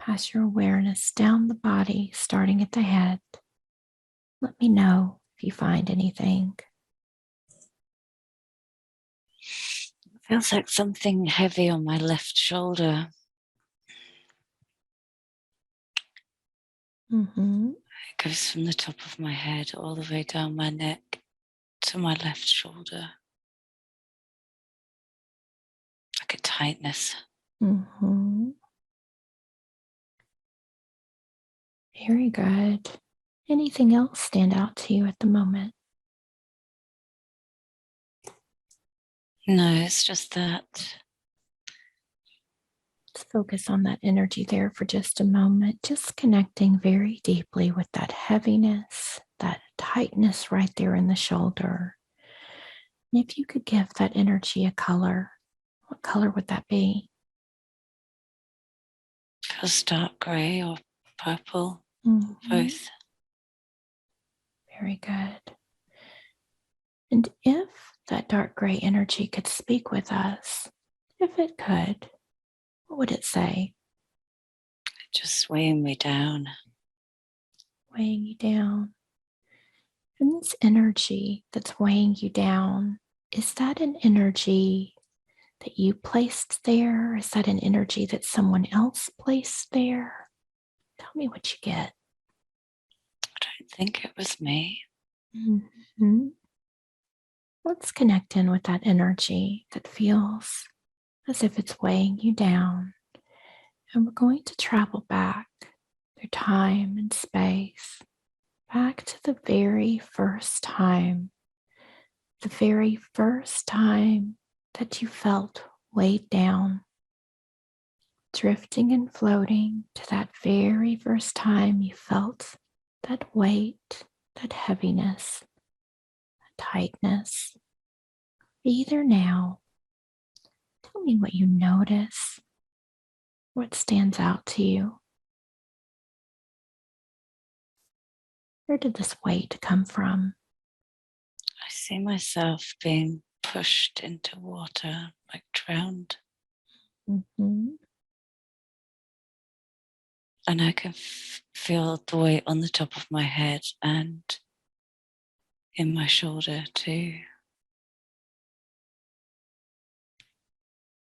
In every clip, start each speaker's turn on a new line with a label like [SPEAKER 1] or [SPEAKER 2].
[SPEAKER 1] Pass your awareness down the body, starting at the head. Let me know if you find anything.
[SPEAKER 2] It feels like something heavy on my left shoulder. It goes from the top of my head all the way down my neck to my left shoulder. Like a tightness.
[SPEAKER 1] Very good. Anything else stand out to you at the moment?
[SPEAKER 2] No, it's just that.
[SPEAKER 1] Let's focus on that energy there for just a moment, just connecting very deeply with that heaviness, that tightness right there in the shoulder. And if you could give that energy a color, what color would that be?
[SPEAKER 2] Feels dark grey or purple, both.
[SPEAKER 1] Very good. And if that dark gray energy could speak with us, if it could, what would it say?
[SPEAKER 2] Just weighing me down.
[SPEAKER 1] Weighing you down. And this energy that's weighing you down, is that an energy that you placed there? Is that an energy that someone else placed there? Tell me what you get.
[SPEAKER 2] I don't think it was me.
[SPEAKER 1] Let's connect in with that energy that feels as if it's weighing you down. And we're going to travel back through time and space, back to the very first time that you felt weighed down, drifting and floating to that very first time you felt that weight, that heaviness, that tightness. Be there now. Tell me what you notice, what stands out to you. Where did this weight come from?
[SPEAKER 2] I see myself being pushed into water, like drowned. And I can feel the weight on the top of my head and in my shoulder too.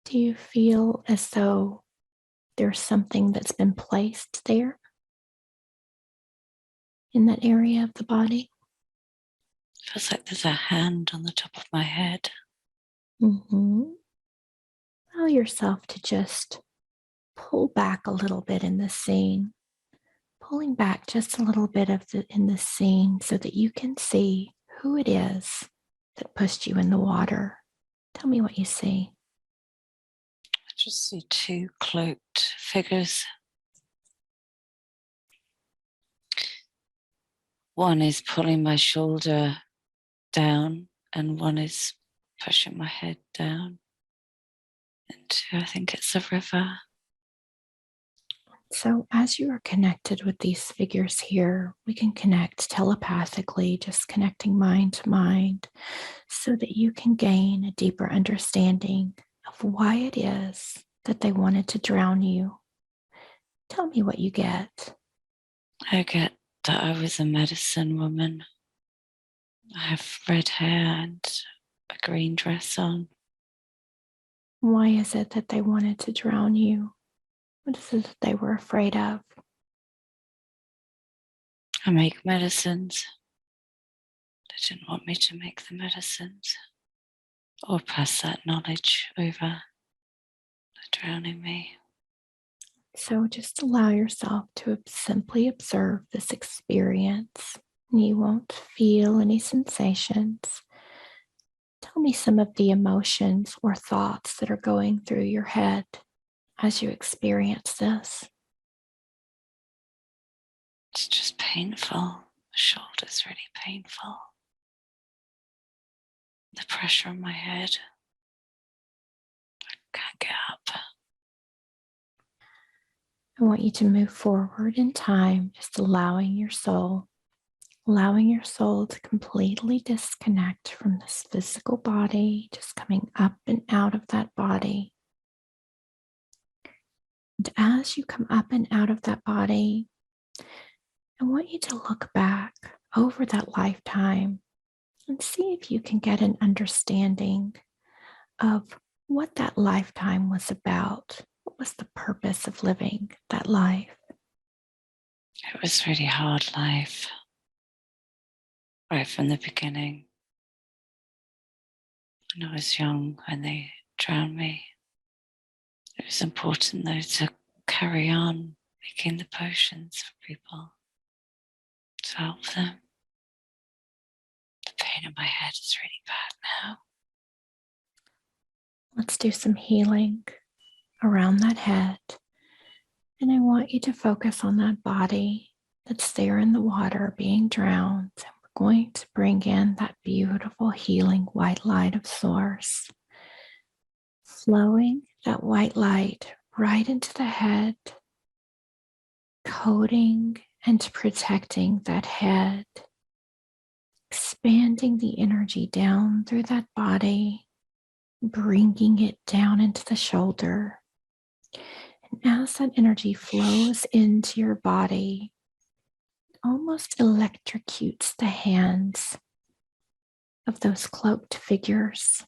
[SPEAKER 1] Do you feel as though there's something that's been placed there in that area of the body?
[SPEAKER 2] Feels like there's a hand on the top of my head.
[SPEAKER 1] Allow yourself to just pull back a little bit in the scene, pulling back just a little bit in the scene so that you can see who it is that pushed you in the water. Tell me what you see.
[SPEAKER 2] I just see two cloaked figures. One is pulling my shoulder down and one is pushing my head down into, I think it's a river.
[SPEAKER 1] So as you are connected with these figures here, we can connect telepathically, just connecting mind to mind, so that you can gain a deeper understanding of why it is that they wanted to drown you. Tell me what you get.
[SPEAKER 2] I get that I was a medicine woman. I have red hair and a green dress on.
[SPEAKER 1] Why is it that they wanted to drown you? What is it that they were afraid of?
[SPEAKER 2] I make medicines. They didn't want me to make the medicines or pass that knowledge over. They're drowning me.
[SPEAKER 1] So just allow yourself to simply observe this experience. You won't feel any sensations. Tell me some of the emotions or thoughts that are going through your head as you experience this.
[SPEAKER 2] It's just painful. The shoulder's really painful. The pressure on my head. I can't get up.
[SPEAKER 1] I want you to move forward in time, just allowing your soul to completely disconnect from this physical body, just coming up and out of that body. And as you come up and out of that body, I want you to look back over that lifetime and see if you can get an understanding of what that lifetime was about. What was the purpose of living that life?
[SPEAKER 2] It was really hard life, right from the beginning. When I was young, when they drowned me, it was important though to carry on making the potions for people to help them. The pain in my head is really bad now.
[SPEAKER 1] Let's do some healing around that head. And I want you to focus on that body that's there in the water being drowned. And we're going to bring in that beautiful healing white light of source, flowing that white light right into the head, coating and protecting that head, expanding the energy down through that body, bringing it down into the shoulder. And as that energy flows into your body, it almost electrocutes the hands of those cloaked figures,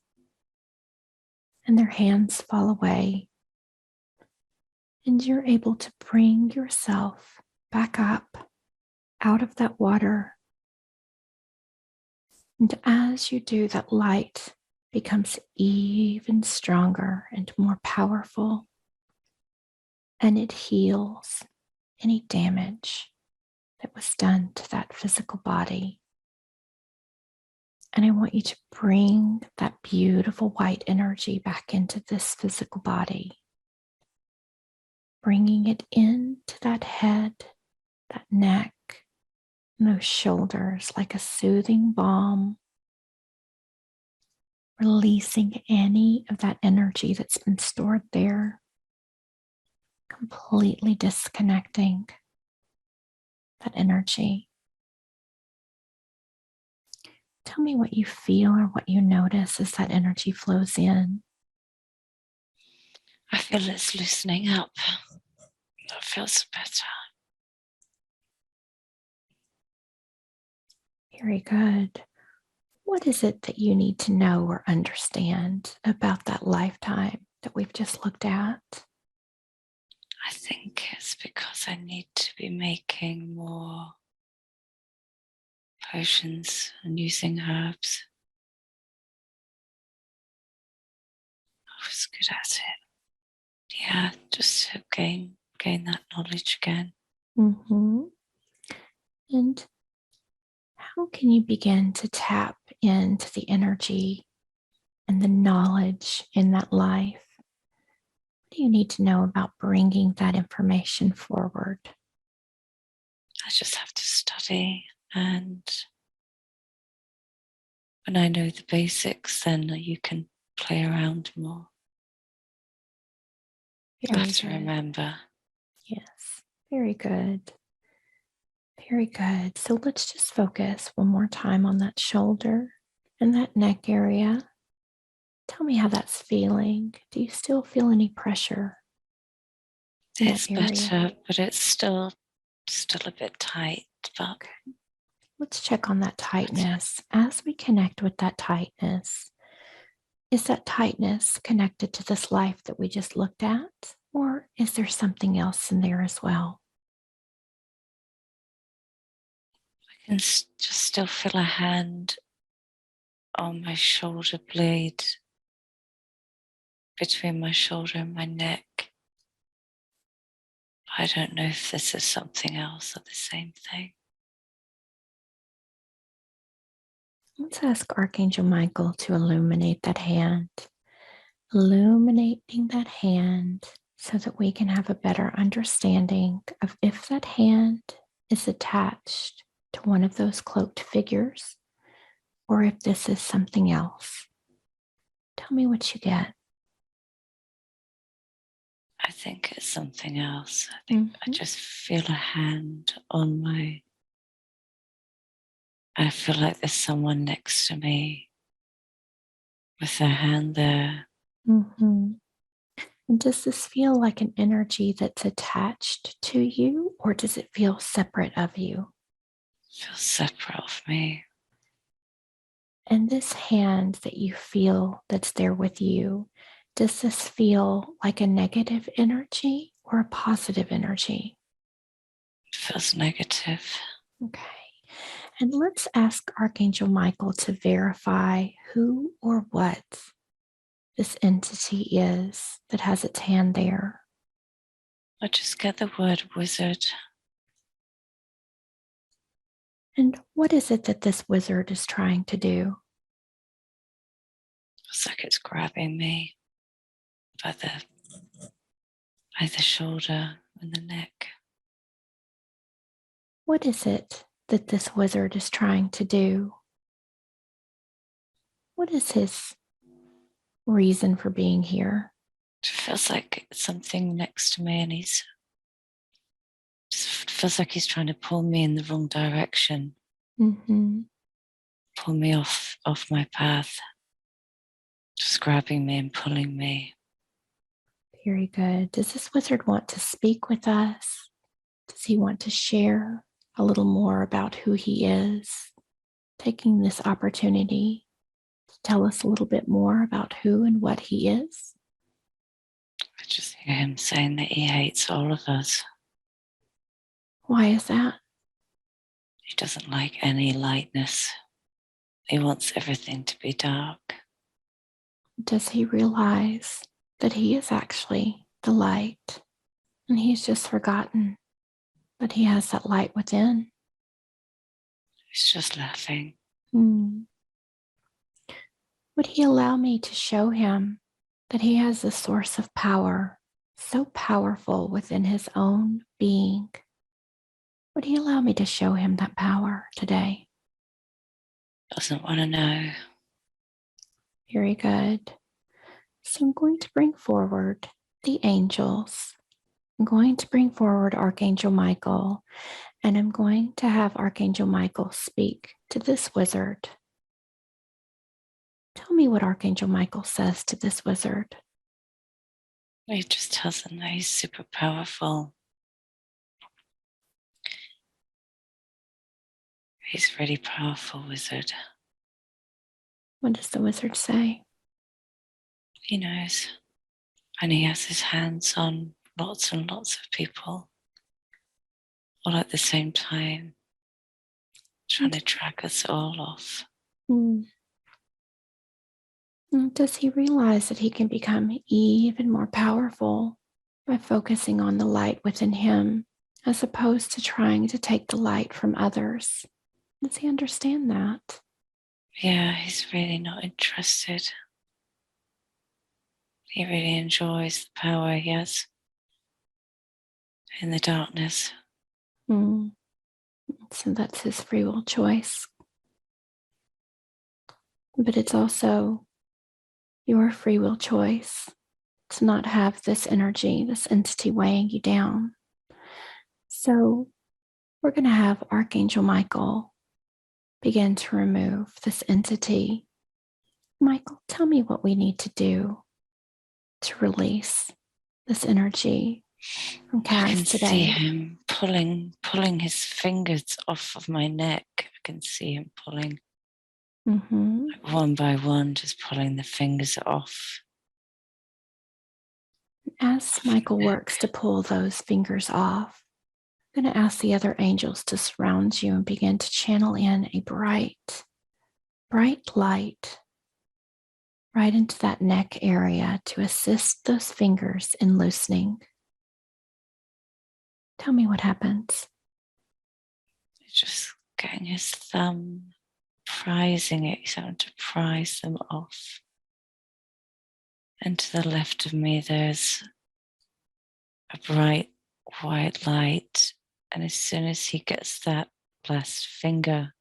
[SPEAKER 1] and their hands fall away. And you're able to bring yourself back up out of that water. And as you do, that light becomes even stronger and more powerful, and it heals any damage that was done to that physical body. And I want you to bring that beautiful white energy back into this physical body, bringing it into that head, that neck, and those shoulders like a soothing balm, releasing any of that energy that's been stored there, completely disconnecting that energy. Tell me what you feel or what you notice as that energy flows in.
[SPEAKER 2] I feel it's loosening up. It feels better.
[SPEAKER 1] Very good. What is it that you need to know or understand about that lifetime that we've just looked at?
[SPEAKER 2] I think it's because I need to be making more potions and using herbs. I was good at it. Yeah, just to gain that knowledge again.
[SPEAKER 1] Mm-hmm. And how can you begin to tap into the energy and the knowledge in that life? What do you need to know about bringing that information forward?
[SPEAKER 2] I just have to study, and when I know the basics, then you can play around more. You
[SPEAKER 1] Very
[SPEAKER 2] have to
[SPEAKER 1] good.
[SPEAKER 2] remember.
[SPEAKER 1] Yes, very good. Very good. So let's just focus one more time on that shoulder and that neck area. Tell me how that's feeling. Do you still feel any pressure in that
[SPEAKER 2] It's
[SPEAKER 1] area?
[SPEAKER 2] better, but it's still a bit tight. But
[SPEAKER 1] Okay. Let's check on that tightness. As we connect with that tightness, is that tightness connected to this life that we just looked at? Or is there something else in there as well?
[SPEAKER 2] I can just still feel a hand on my shoulder blade, between my shoulder and my neck. I don't know if this is something else or the same thing.
[SPEAKER 1] Let's ask Archangel Michael to illuminate that hand, illuminating that hand so that we can have a better understanding of if that hand is attached to one of those cloaked figures or if this is something else. Tell me what you get.
[SPEAKER 2] I think it's something else. I just feel a hand on my. I feel like there's someone next to me with their hand there.
[SPEAKER 1] Mm-hmm. And does this feel like an energy that's attached to you, or does it feel separate of you?
[SPEAKER 2] Feels separate of me.
[SPEAKER 1] And this hand that you feel that's there with you, does this feel like a negative energy or a positive energy?
[SPEAKER 2] It feels negative.
[SPEAKER 1] Okay. And let's ask Archangel Michael to verify who or what this entity is that has its hand there.
[SPEAKER 2] I just get the word wizard.
[SPEAKER 1] And what is it that this wizard is trying to do?
[SPEAKER 2] It's like it's grabbing me by the shoulder and the neck.
[SPEAKER 1] What is it that this wizard is trying to do? What is his reason for being here?
[SPEAKER 2] It feels like something next to me, and just feels like he's trying to pull me in the wrong direction,
[SPEAKER 1] Mm-hmm.
[SPEAKER 2] pull me off my path, just grabbing me and pulling me.
[SPEAKER 1] Very good. Does this wizard want to speak with us? Does he want to share a little more about who he is? Taking this opportunity to tell us a little bit more about who and what he is?
[SPEAKER 2] I just hear him saying that he hates all of us.
[SPEAKER 1] Why is that?
[SPEAKER 2] He doesn't like any lightness. He wants everything to be dark.
[SPEAKER 1] Does he realize that he is actually the light and he's just forgotten that he has that light within?
[SPEAKER 2] He's just laughing.
[SPEAKER 1] Hmm. Would he allow me to show him that he has a source of power so powerful within his own being? Would he allow me to show him that power today?
[SPEAKER 2] Doesn't want to know.
[SPEAKER 1] Very good. So I'm going to bring forward the angels. I'm going to bring forward Archangel Michael, and I'm going to have Archangel Michael speak to this wizard. Tell me what Archangel Michael says to this wizard.
[SPEAKER 2] He just tells him that he's super powerful. He's a really powerful wizard.
[SPEAKER 1] What does the wizard say?
[SPEAKER 2] He knows. And he has his hands on lots and lots of people, all at the same time, trying to track us all off.
[SPEAKER 1] Hmm. Does he realize that he can become even more powerful by focusing on the light within him as opposed to trying to take the light from others? Does he understand that?
[SPEAKER 2] Yeah, he's really not interested. He really enjoys the power he has in the darkness.
[SPEAKER 1] Mm. So that's his free will choice. But it's also your free will choice to not have this energy, this entity weighing you down. So we're going to have Archangel Michael begin to remove this entity. Michael, tell me what we need to do to release this energy from
[SPEAKER 2] I can
[SPEAKER 1] Kaz
[SPEAKER 2] see
[SPEAKER 1] today.
[SPEAKER 2] him pulling his fingers off of my neck. I can see him pulling
[SPEAKER 1] Mm-hmm.
[SPEAKER 2] one by one, just pulling the fingers off.
[SPEAKER 1] As Michael
[SPEAKER 2] Neck.
[SPEAKER 1] works to pull those fingers off, I'm going to ask the other angels to surround you and begin to channel in a bright, bright light right into that neck area to assist those fingers in loosening. Tell me what happens.
[SPEAKER 2] He's just getting his thumb, prizing it. He's having to prise them off. And to the left of me, there's a bright white light. And as soon as he gets that last finger,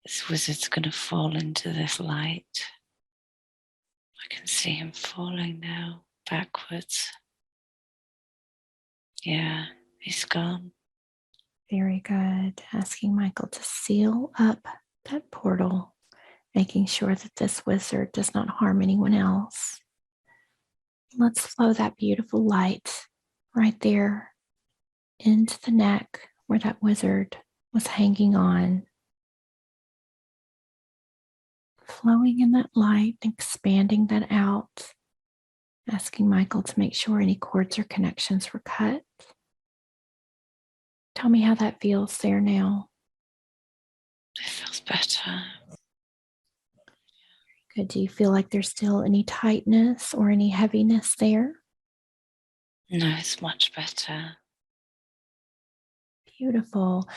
[SPEAKER 2] this wizard's going to fall into this light. I can see him falling now, backwards. Yeah, he's gone.
[SPEAKER 1] Very good. Asking Michael to seal up that portal, making sure that this wizard does not harm anyone else. Let's flow that beautiful light right there into the neck where that wizard was hanging on, flowing in that light, expanding that out, asking Michael to make sure any cords or connections were cut. Tell me how that feels there now.
[SPEAKER 2] It feels better.
[SPEAKER 1] Good. Do you feel like there's still any tightness or any heaviness there?
[SPEAKER 2] No, it's much better.
[SPEAKER 1] Beautiful.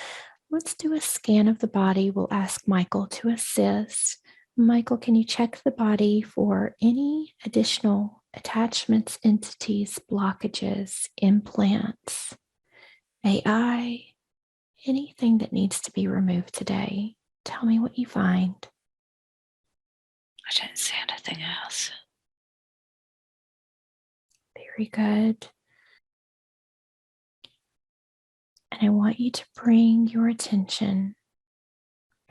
[SPEAKER 1] Let's do a scan of the body. We'll ask Michael to assist. Michael, can you check the body for any additional attachments, entities, blockages, implants, AI, anything that needs to be removed today? Tell me what you find.
[SPEAKER 2] I don't see anything else.
[SPEAKER 1] Very good. And I want you to bring your attention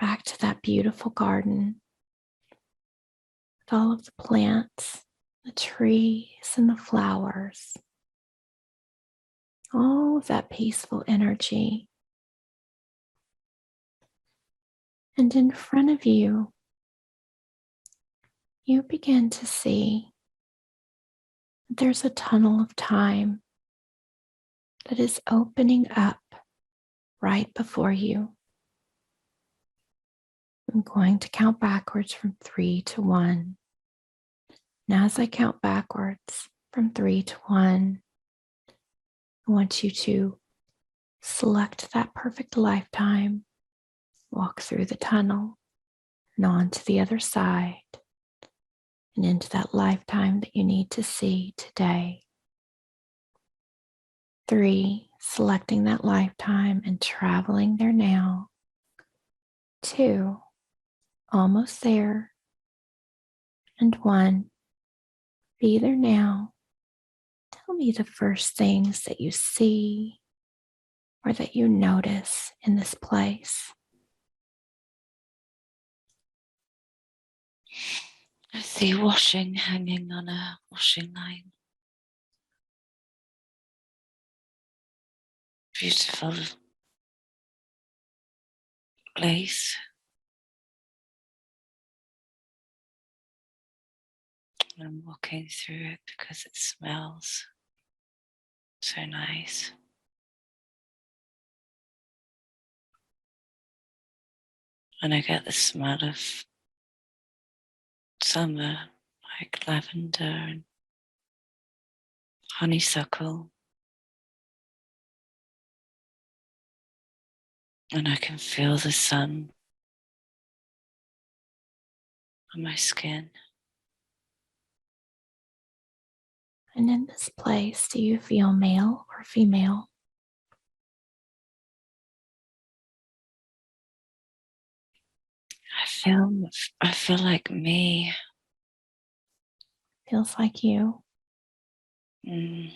[SPEAKER 1] back to that beautiful garden with all of the plants, the trees, and the flowers. All of that peaceful energy. And in front of you, you begin to see that there's a tunnel of time that is opening up right before you. I'm going to count backwards from 3 to 1. Now, as I count backwards from 3 to 1, I want you to select that perfect lifetime, walk through the tunnel and on to the other side and into that lifetime that you need to see today. 3, selecting that lifetime and traveling there now. 2, almost there. And 1, be there now. Tell me the first things that you see or that you notice in this place.
[SPEAKER 2] I see washing hanging on a washing line. Beautiful place. I'm walking through it because it smells so nice. And I get the smell of summer, like lavender and honeysuckle. And I can feel the sun on my skin.
[SPEAKER 1] And in this place, do you feel male or female?
[SPEAKER 2] I feel like me.
[SPEAKER 1] Feels like you.
[SPEAKER 2] Mm.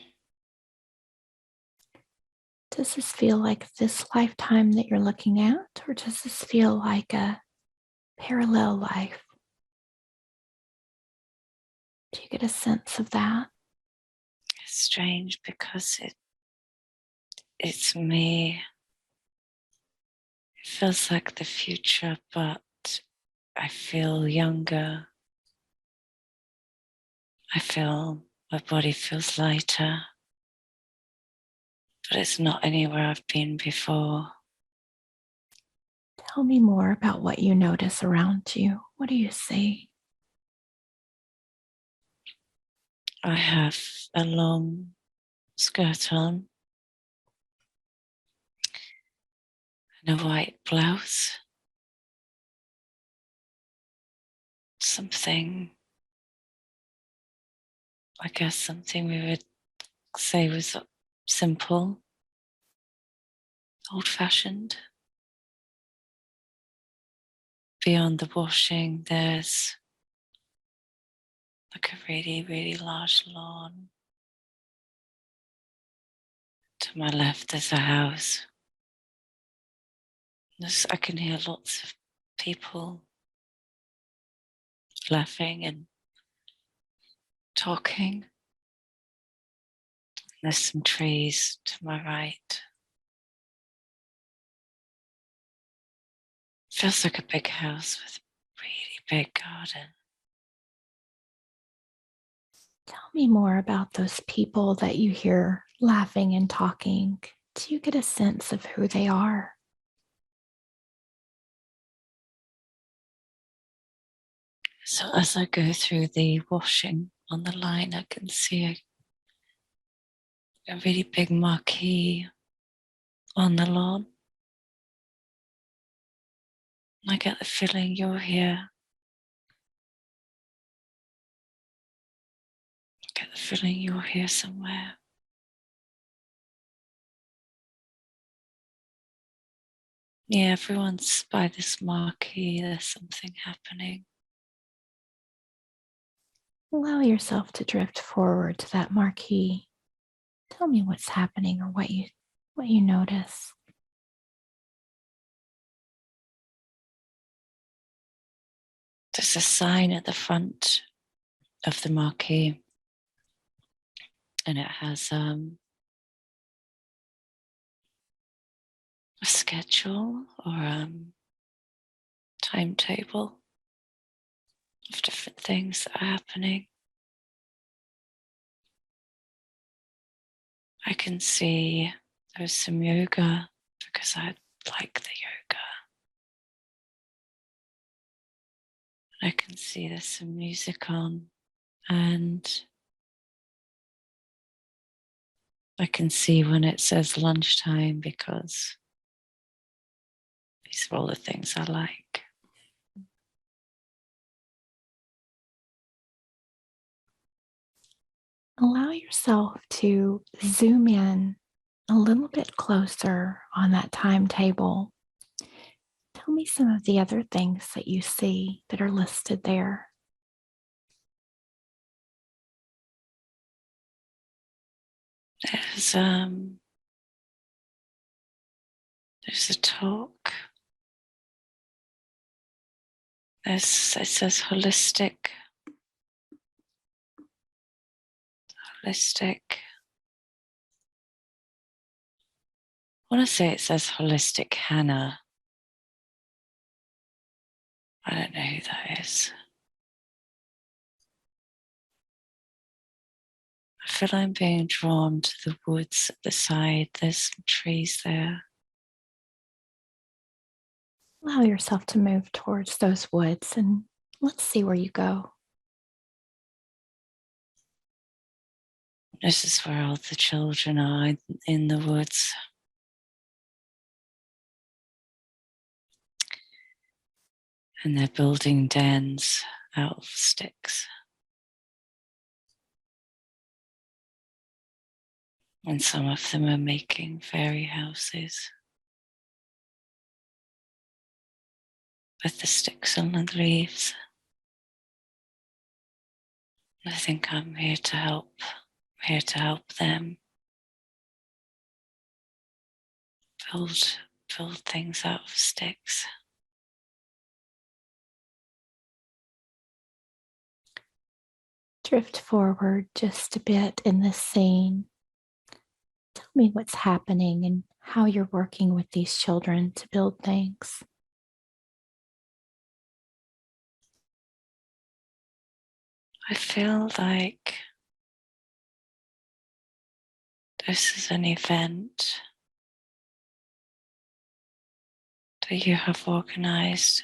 [SPEAKER 1] Does this feel like this lifetime that you're looking at, or does this feel like a parallel life? Do you get a sense of that?
[SPEAKER 2] It's strange because it's me. It feels like the future, but I feel younger. I feel my body feels lighter, but it's not anywhere I've been before.
[SPEAKER 1] Tell me more about what you notice around you. What do you see?
[SPEAKER 2] I have a long skirt on and a white blouse. Something, I guess something we would say was simple, old-fashioned. Beyond the washing, there's like a really, really large lawn. To my left, there's a house. I can hear lots of people laughing and talking. There's some trees to my right. Feels like a big house with a really big garden.
[SPEAKER 1] Tell me more about those people that you hear laughing and talking. Do you get a sense of who they are?
[SPEAKER 2] So as I go through the washing on the line, I can see a really big marquee on the lawn. I get the feeling you're here. I get the feeling you're here somewhere. Yeah, everyone's by this marquee. There's something happening.
[SPEAKER 1] Allow yourself to drift forward to that marquee. Tell me what's happening or what you notice.
[SPEAKER 2] There's a sign at the front of the marquee, and it has a schedule or timetable of different things that are happening. I can see there's some yoga because I like the yoga. I can see there's some music on, and I can see when it says lunchtime because these are all the things I like.
[SPEAKER 1] Allow yourself to zoom in a little bit closer on that timetable. Tell me some of the other things that you see that are listed there.
[SPEAKER 2] There's there's a talk. It says holistic. I want to say it says holistic Hannah. I don't know who that is. I feel I'm being drawn to the woods at the side. There's some trees there.
[SPEAKER 1] Allow yourself to move towards those woods and let's see where you go.
[SPEAKER 2] This is where all the children are in the woods. And they're building dens out of sticks. And some of them are making fairy houses with the sticks and the leaves. I think I'm here to help. I'm here to help them build things out of sticks.
[SPEAKER 1] Drift forward just a bit in this scene. Tell me what's happening and how you're working with these children to build things.
[SPEAKER 2] I feel like this is an event that you have organized.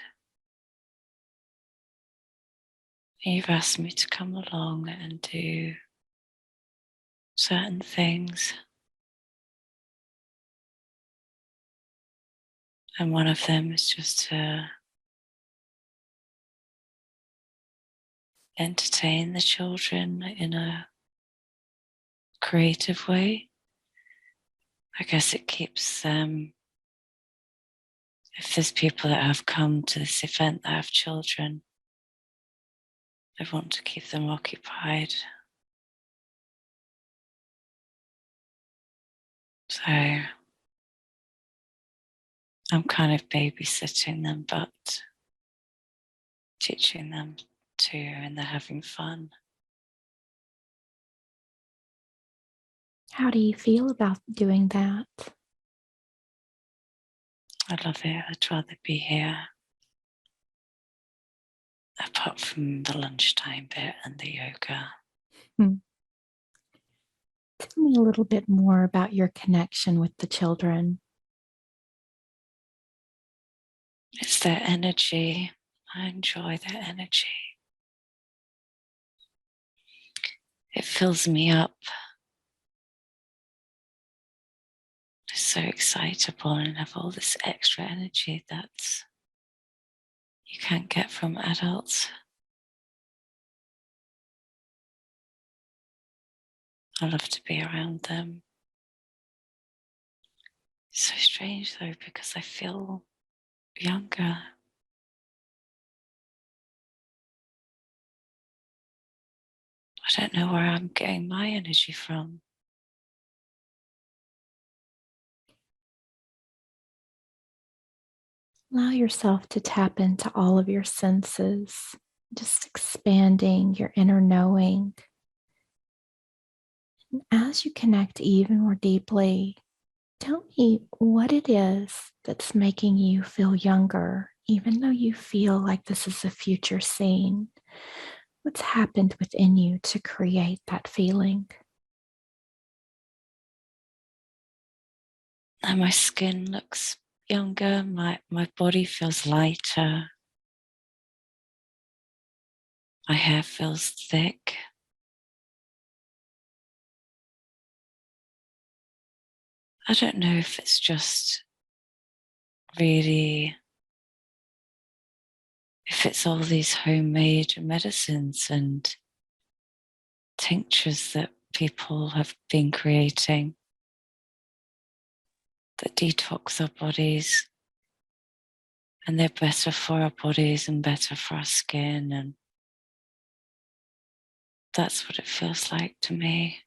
[SPEAKER 2] You've asked me to come along and do certain things. And one of them is just to entertain the children in a creative way. I guess it keeps them, if there's people that have come to this event that have children, I want to keep them occupied. So I'm kind of babysitting them, but teaching them too, and they're having fun.
[SPEAKER 1] How do you feel about doing that?
[SPEAKER 2] I love it. I'd rather be here, apart from the lunchtime bit and the yoga.
[SPEAKER 1] Hmm. Tell me a little bit more about your connection with the children.
[SPEAKER 2] It's their energy. I enjoy their energy. It fills me up. It's so excitable and have all this extra energy that you can't get from adults. I love to be around them. It's so strange though, because I feel younger. I don't know where I'm getting my energy from.
[SPEAKER 1] Allow yourself to tap into all of your senses, just expanding your inner knowing. And as you connect even more deeply, tell me what it is that's making you feel younger, even though you feel like this is a future scene. What's happened within you to create that feeling?
[SPEAKER 2] And my skin looks younger, my body feels lighter, my hair feels thick. I don't know if it's just really, if it's all these homemade medicines and tinctures that people have been creating that detox our bodies, and they're better for our bodies and better for our skin, and that's what it feels like to me.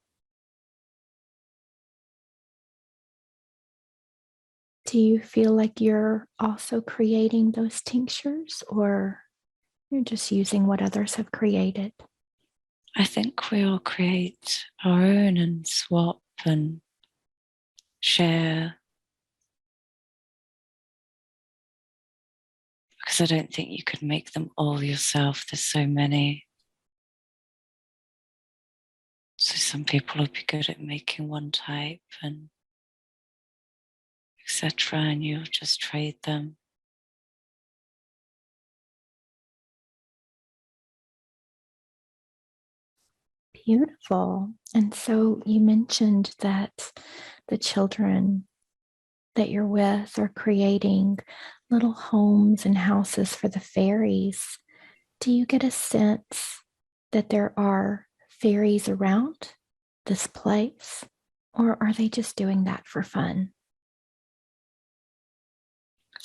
[SPEAKER 1] Do you feel like you're also creating those tinctures, or you're just using what others have created?
[SPEAKER 2] I think we all create our own and swap and share, because I don't think you could make them all yourself. There's so many. So some people will be good at making one type and etc. And you'll just trade them.
[SPEAKER 1] Beautiful. And so you mentioned that the children that you're with are creating little homes and houses for the fairies. Do you get a sense that there are fairies around this place? Or are they just doing that for fun?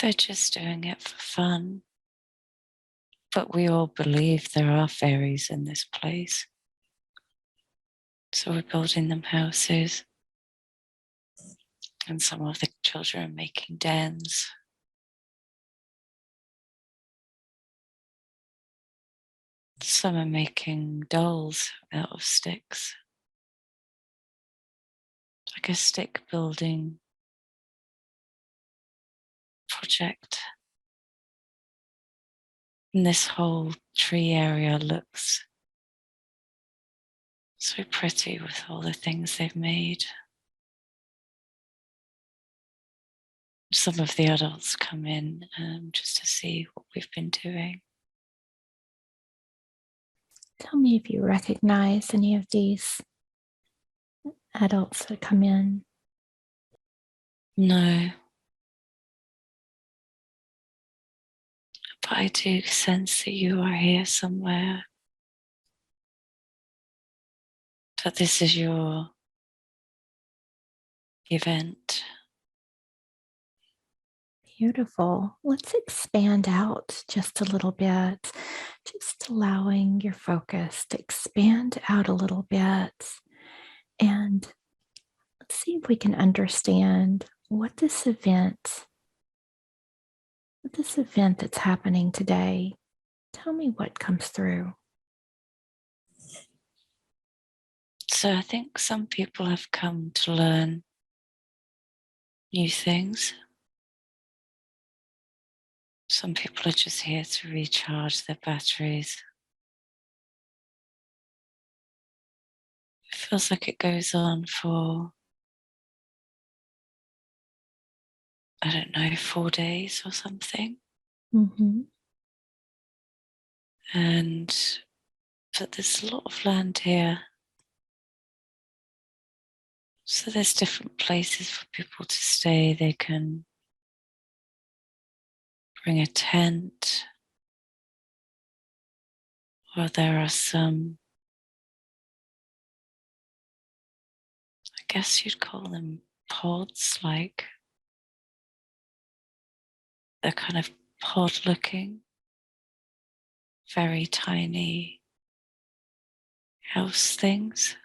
[SPEAKER 2] They're just doing it for fun. But we all believe there are fairies in this place. So we're building them houses. And some of the children are making dens. Some are making dolls out of sticks. Like a stick building project. And this whole tree area looks so pretty with all the things they've made. Some of the adults come in just to see what we've been doing.
[SPEAKER 1] Tell me if you recognize any of these adults that come in.
[SPEAKER 2] No, but I do sense that you are here somewhere, that this is your event.
[SPEAKER 1] Beautiful. Let's expand out just a little bit, just allowing your focus to expand out a little bit. And let's see if we can understand what this event that's happening today. Tell me what comes through.
[SPEAKER 2] So I think some people have come to learn new things. Some people are just here to recharge their batteries. It feels like it goes on for, I don't know, 4 days or something.
[SPEAKER 1] Mm-hmm.
[SPEAKER 2] But there's a lot of land here. So there's different places for people to stay. They can bring a tent, or there are some, I guess you'd call them pods, like they're kind of pod looking, very tiny house things.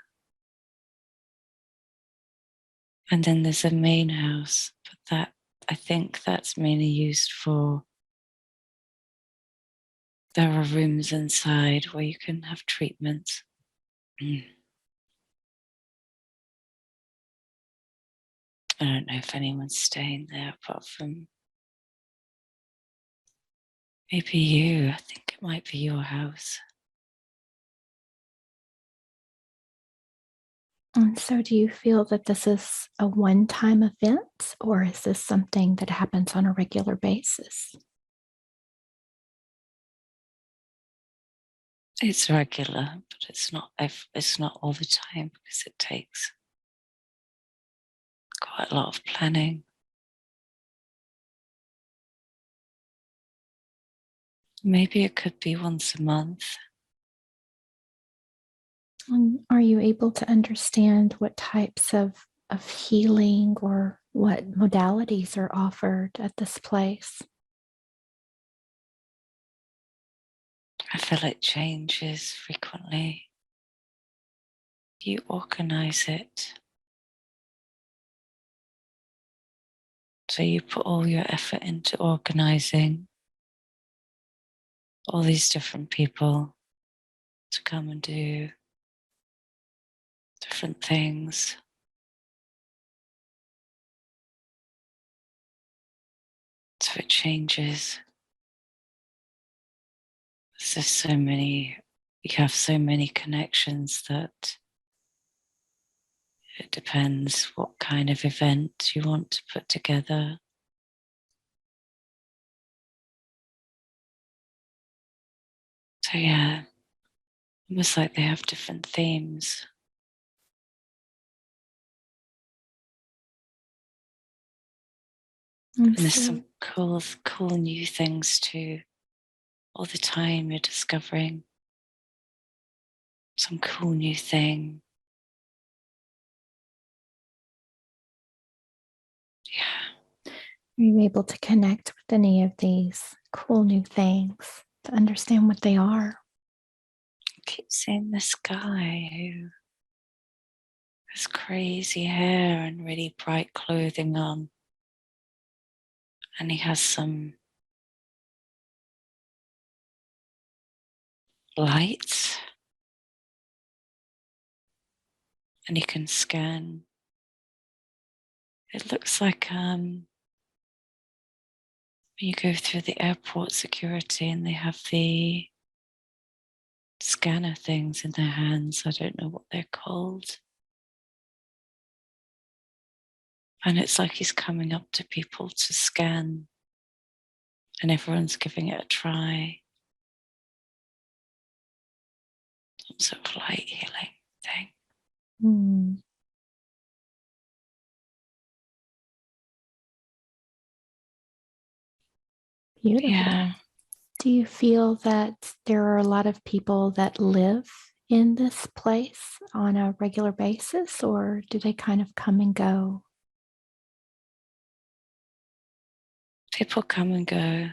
[SPEAKER 2] And then there's a main house, but that, I think that's mainly used for, there are rooms inside where you can have treatments. I don't know if anyone's staying there apart from maybe you. I think it might be your house.
[SPEAKER 1] And so, do you feel that this is a one time event, or is this something that happens on a regular basis?
[SPEAKER 2] It's regular, but it's not all the time because it takes quite a lot of planning. Maybe it could be once a month.
[SPEAKER 1] And are you able to understand what types of healing or what modalities are offered at this place?
[SPEAKER 2] I feel it changes frequently. You organize it. So you put all your effort into organizing all these different people to come and do different things. So it changes. There's just so many, you have so many connections that it depends what kind of event you want to put together. So yeah, almost like they have different themes.
[SPEAKER 1] And
[SPEAKER 2] And there's some
[SPEAKER 1] so,
[SPEAKER 2] cool new things too. All the time you're discovering some cool new thing. Yeah.
[SPEAKER 1] are you able to connect with any of these cool new things to understand what they are?
[SPEAKER 2] I keep seeing this guy who has crazy hair and really bright clothing on. And he has some lights and he can scan. It looks like when you go through the airport security and they have the scanner things in their hands. I don't know what they're called. And it's like he's coming up to people to scan and everyone's giving it a try. Some sort of light healing thing.
[SPEAKER 1] Hmm,
[SPEAKER 2] Yeah.
[SPEAKER 1] beautiful. Do you feel that there are a lot of people that live in this place on a regular basis, or do they kind of come and go?
[SPEAKER 2] People come and go.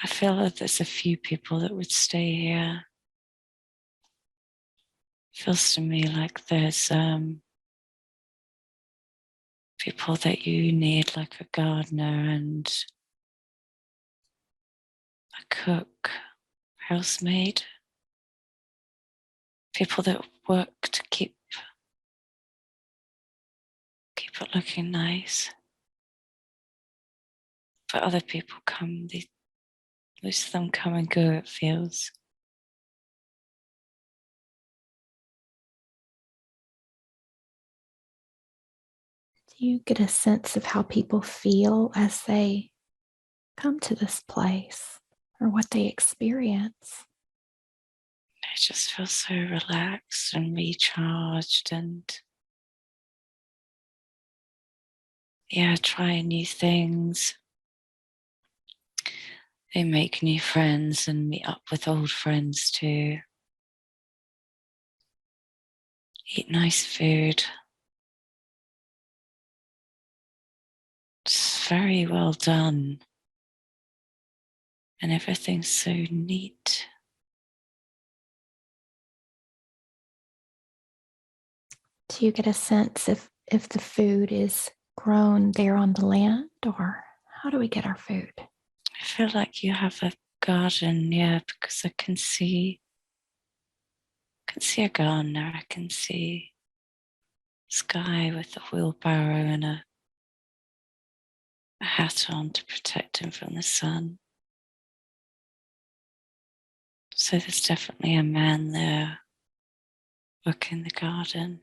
[SPEAKER 2] I feel that there's a few people that would stay here. Feels to me like there's people that you need, like a gardener and a cook, housemaid. people that work to keep it looking nice. But other people come, most of them come and go, it feels.
[SPEAKER 1] Do you get a sense of how people feel as they come to this place or what they experience?
[SPEAKER 2] I just feel so relaxed and recharged and trying new things. They make new friends and meet up with old friends too. Eat nice food. It's very well done. And everything's so neat.
[SPEAKER 1] Do you get a sense if the food is grown there on the land, or how do we get our food?
[SPEAKER 2] I feel like you have a garden, because I can see a gardener. I can see this guy with a wheelbarrow and a hat on to protect him from the sun. So there's definitely a man there working the garden.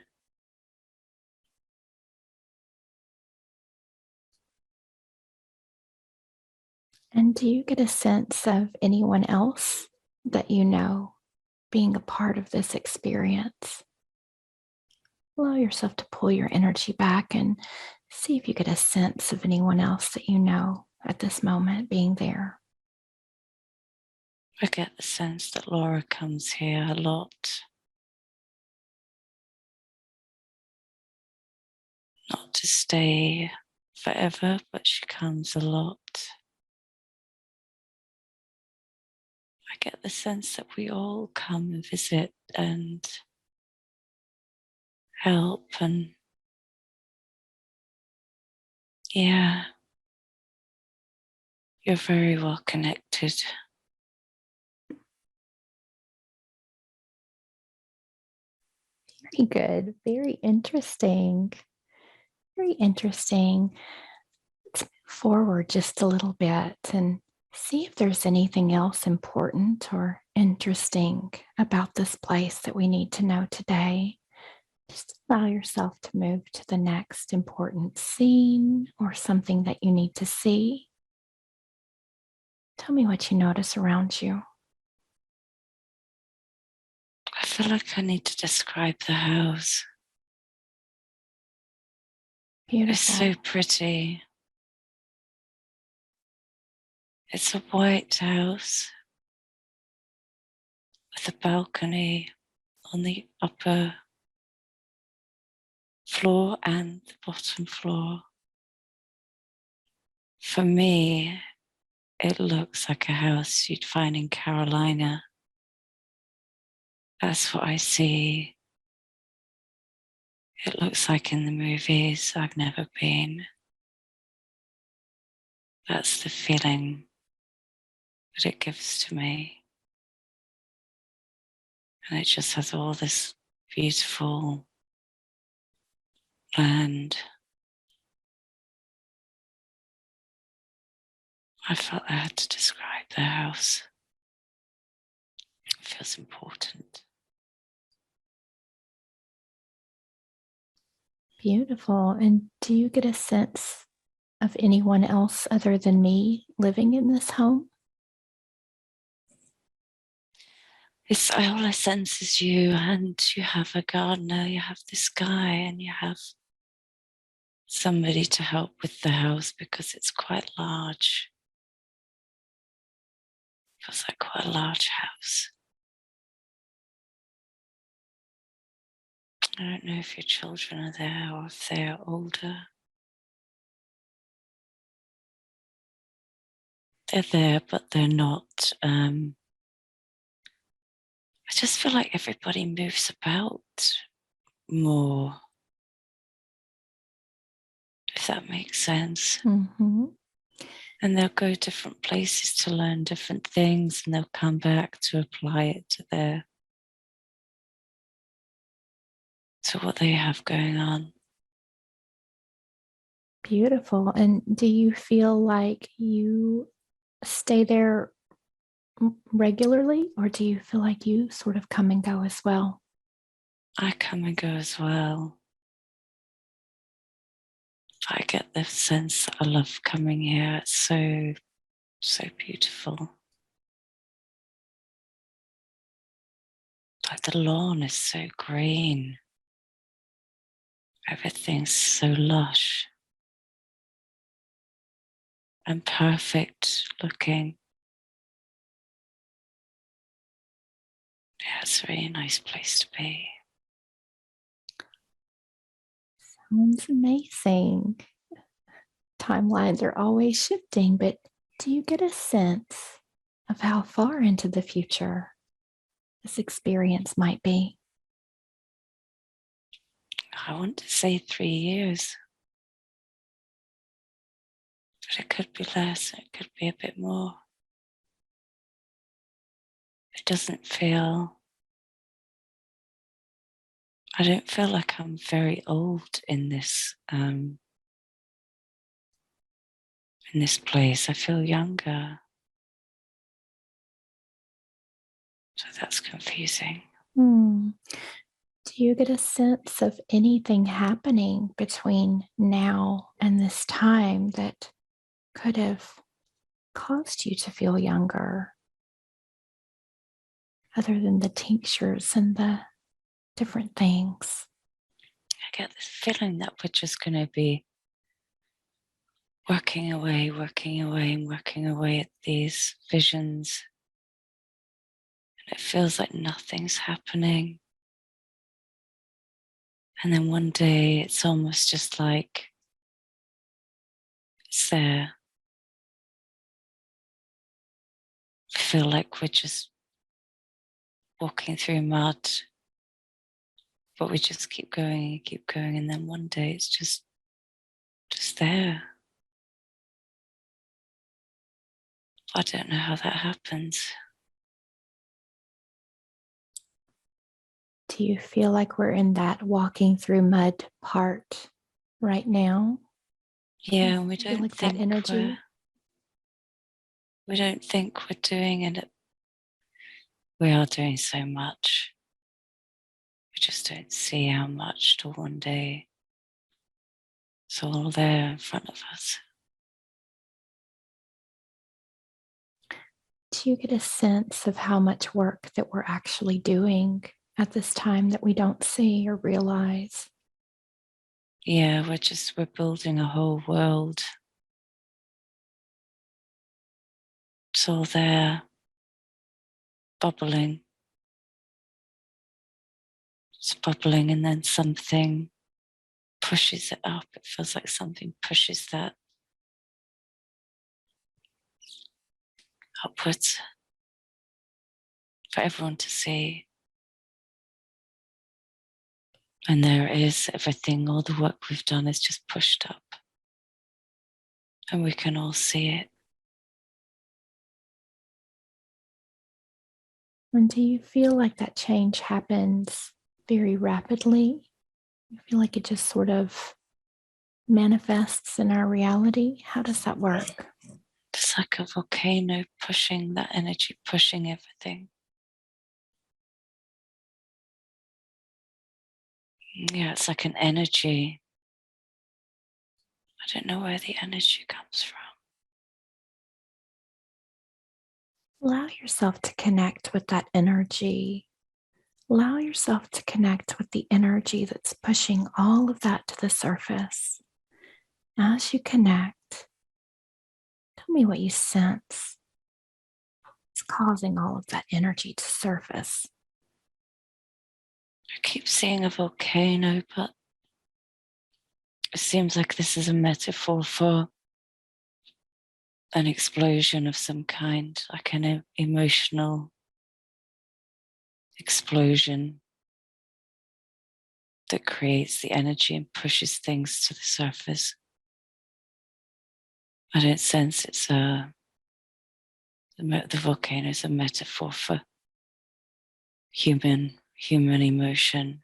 [SPEAKER 1] And do you get a sense of anyone else that you know being a part of this experience? Allow yourself to pull your energy back and see if you get a sense of anyone else that you know at this moment being there.
[SPEAKER 2] I get the sense that Laura comes here a lot. Not to stay forever, but she comes a lot. I get the sense that we all come and visit and help, and you're very well connected.
[SPEAKER 1] Very good. Very interesting. Very interesting. Let's move forward just a little bit and see if there's anything else important or interesting about this place that we need to know today. Just allow yourself to move to the next important scene or something that you need to see. Tell me what you notice around you.
[SPEAKER 2] I feel like I need to describe the house. It's
[SPEAKER 1] Beautiful.
[SPEAKER 2] so pretty. It's a white house with a balcony on the upper floor and the bottom floor. For me, it looks like a house you'd find in Carolina. That's what I see. It looks like in the movies. I've never been. That's the feeling that it gives to me. And it just has all this beautiful land. I felt I had to describe the house. It feels important.
[SPEAKER 1] Beautiful. And do you get a sense of anyone else other than me living in this home?
[SPEAKER 2] It's all I sense is you, and you have a gardener, you have this guy, and you have somebody to help with the house because it's quite large. It feels like quite a large house. I don't know if your children are there or if they're older. They're there, but they're not. I just feel like everybody moves about more, if that makes sense.
[SPEAKER 1] Mm-hmm.
[SPEAKER 2] And they'll go different places to learn different things, and they'll come back to apply it to their to what they have going on.
[SPEAKER 1] Beautiful. And do you feel like you stay there regularly, or do you feel like you sort of come and go as well?
[SPEAKER 2] I come and go as well. I get the sense that I love coming here. It's so, so beautiful. Like the lawn is so green. Everything's so lush and perfect looking. Yeah, it's a really nice place to be.
[SPEAKER 1] Sounds amazing. Timelines are always shifting, but do you get a sense of how far into the future this experience might be?
[SPEAKER 2] I want to say 3 years, but it could be less, it could be a bit more. It doesn't feel, I don't feel like I'm very old in this place. I feel younger. So that's confusing.
[SPEAKER 1] Hmm. Do you get a sense of anything happening between now and this time that could have caused you to feel younger, other than the tinctures and the different things?
[SPEAKER 2] I get this feeling that we're just going to be working away, and working away at these visions. And it feels like nothing's happening. And then one day it's almost just like it's there. I feel like we're just walking through mud, but we just keep going and keep going. And then one day it's just there. I don't know how that happens.
[SPEAKER 1] Do you feel like we're in that walking through mud part right now?
[SPEAKER 2] Yeah,
[SPEAKER 1] You
[SPEAKER 2] we
[SPEAKER 1] feel
[SPEAKER 2] don't
[SPEAKER 1] like that
[SPEAKER 2] think
[SPEAKER 1] energy?
[SPEAKER 2] we're doing it. We are doing so much. We just don't see how much till one day it's all there in front of us.
[SPEAKER 1] Do you get a sense of how much work that we're actually doing at this time that we don't see or realize?
[SPEAKER 2] Yeah, we're building a whole world. It's all there, bubbling. It's bubbling, and then something pushes it up. It feels like something pushes that upwards for everyone to see. And there it is, everything, all the work we've done is just pushed up. And we can all see it.
[SPEAKER 1] And do you feel like that change happens very rapidly? You feel like it just sort of manifests in our reality? How does that work?
[SPEAKER 2] It's like a volcano pushing that energy, pushing everything. Yeah, it's like an energy. I don't know where the energy comes from.
[SPEAKER 1] Allow yourself to connect with that energy. Allow yourself to connect with the energy that's pushing all of that to the surface. As you connect, tell me what you sense is causing all of that energy to surface.
[SPEAKER 2] I keep seeing a volcano, but it seems like this is a metaphor for an explosion of some kind, like an emotional explosion that creates the energy and pushes things to the surface. I don't sense the volcano is a metaphor for human emotion.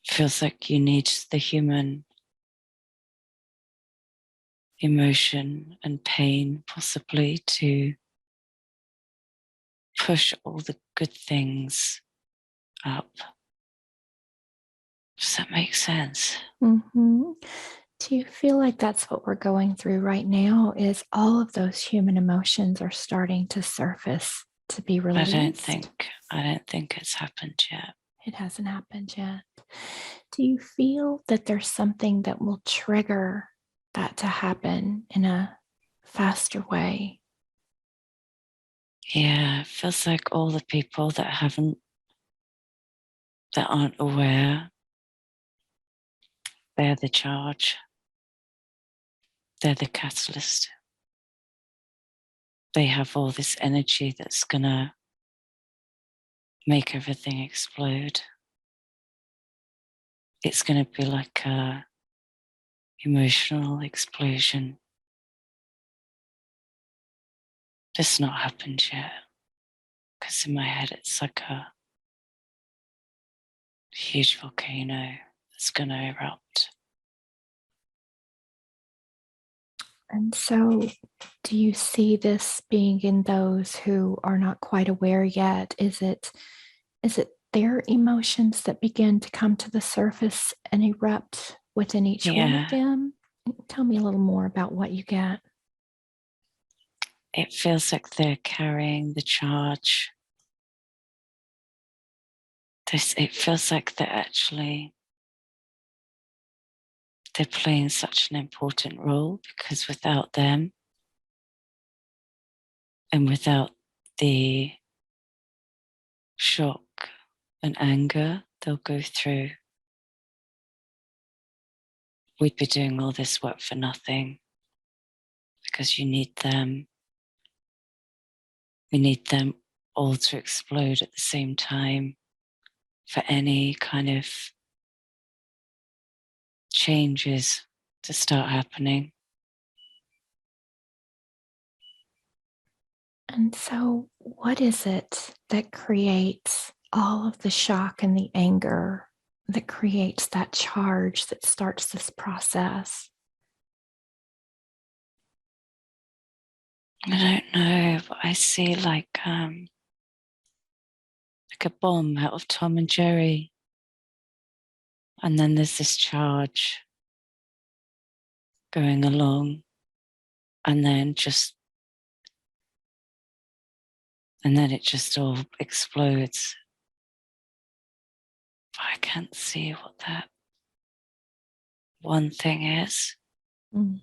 [SPEAKER 2] Feels like you need the human emotion and pain possibly to push all the good things up. Does that make sense?
[SPEAKER 1] Mm-hmm. Do you feel like that's what we're going through right now? Is all of those human emotions are starting to surface to be released?
[SPEAKER 2] I don't think it's happened yet.
[SPEAKER 1] It hasn't happened yet. Do you feel that there's something that will trigger that to happen in a faster way?
[SPEAKER 2] Yeah, it feels like all the people that aren't aware, they're the charge. They're the catalyst. They have all this energy that's gonna make everything explode. It's gonna be like a emotional explosion. It's not happened yet. Because in my head it's like a huge volcano that's gonna erupt.
[SPEAKER 1] And so, do you see this being in those who are not quite aware yet? Is it their emotions that begin to come to the surface and erupt within each one of
[SPEAKER 2] Yeah,
[SPEAKER 1] them? Tell me a little more about what you get.
[SPEAKER 2] it feels like they're carrying the charge. It feels like they're playing such an important role, because without them and without the shock and anger they'll go through, we'd be doing all this work for nothing, because you need them. We need them all to explode at the same time for any kind of changes to start happening.
[SPEAKER 1] And so, what is it that creates all of the shock and the anger that creates that charge that starts this process?
[SPEAKER 2] I don't know, but I see like a bomb out of Tom and Jerry, and then there's this charge going along, and then it just all explodes. But I can't see what that one thing is.
[SPEAKER 1] Mm.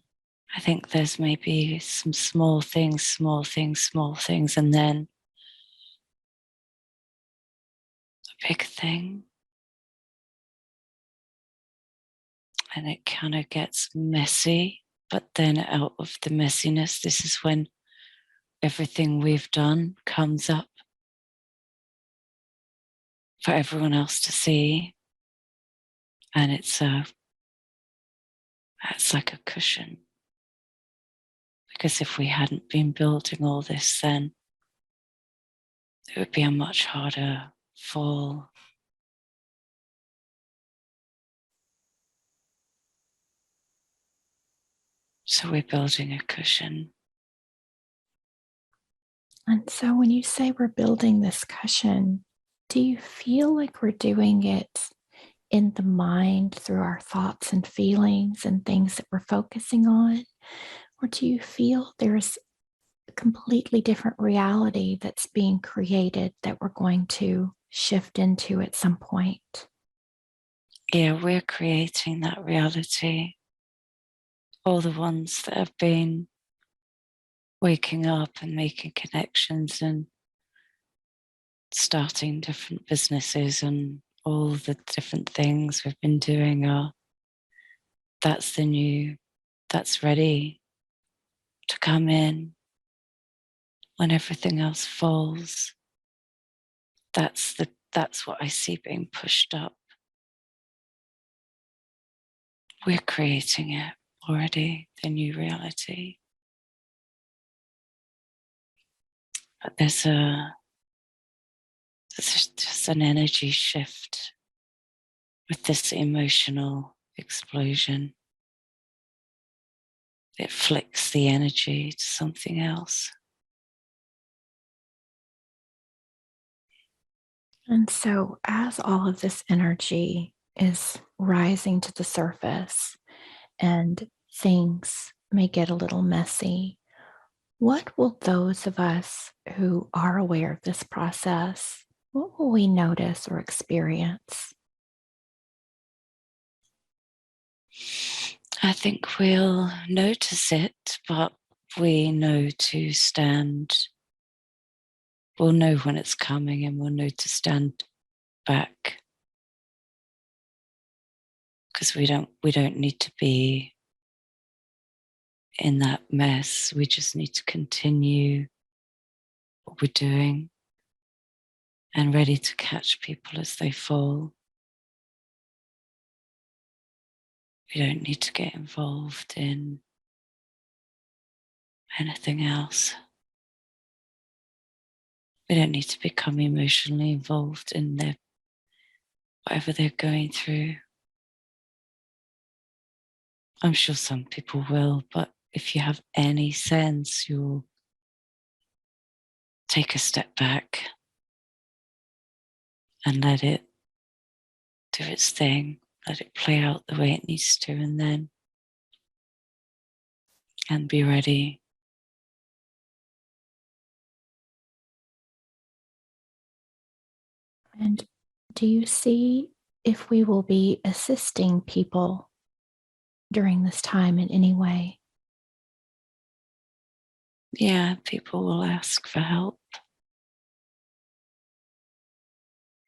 [SPEAKER 2] I think there's maybe some small things, and then a big thing. And it kind of gets messy, but then out of the messiness, this is when everything we've done comes up for everyone else to see. And it's like a cushion. Because if we hadn't been building all this, then it would be a much harder fall. So we're building a cushion.
[SPEAKER 1] And so, when you say we're building this cushion, do you feel like we're doing it in the mind through our thoughts and feelings and things that we're focusing on? Or do you feel there's a completely different reality that's being created that we're going to shift into at some point?
[SPEAKER 2] Yeah, we're creating that reality. All the ones that have been waking up and making connections and starting different businesses and all the different things we've been doing that's ready to come in when everything else falls. That's what I see being pushed up. We're creating it already, the new reality. But there's just an energy shift with this emotional explosion. It flicks the energy to something else.
[SPEAKER 1] And so, as all of this energy is rising to the surface and things may get a little messy, what will those of us who are aware of this process, what will we notice or experience?
[SPEAKER 2] I think we'll notice it, but we know to stand. We'll know when it's coming and we'll know to stand back, because we don't need to be in that mess. We just need to continue what we're doing and ready to catch people as they fall. We don't need to get involved in anything else. We don't need to become emotionally involved in their whatever they're going through. I'm sure some people will, but if you have any sense, you'll take a step back and let it do its thing, let it play out the way it needs to, and be ready.
[SPEAKER 1] And do you see if we will be assisting people during this time in any way?
[SPEAKER 2] Yeah, people will ask for help.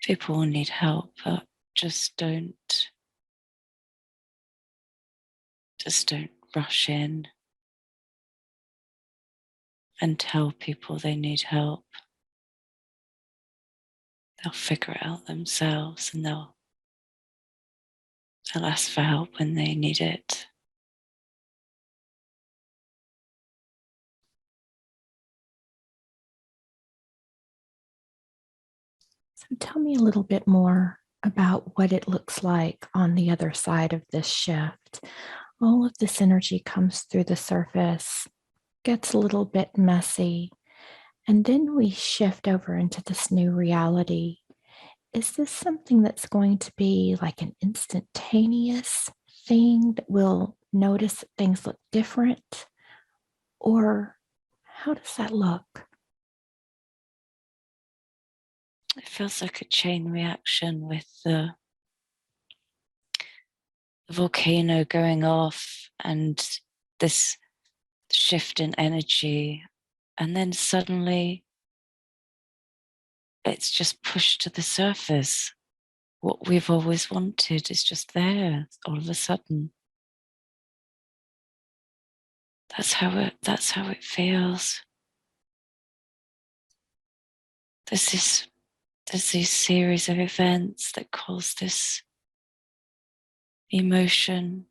[SPEAKER 2] People will need help, but just don't rush in and tell people they need help. They'll figure it out themselves, and they'll ask for help when they need it.
[SPEAKER 1] So tell me a little bit more about what it looks like on the other side of this shift. All of this energy comes through the surface, gets a little bit messy, and then we shift over into this new reality. Is this something that's going to be like an instantaneous thing that we'll notice that things look different? Or how does that look?
[SPEAKER 2] It feels like a chain reaction with the volcano going off and this shift in energy, and then suddenly it's just pushed to the surface. What we've always wanted is just there all of a sudden. That's how it feels. There's these series of events that cause this emotion.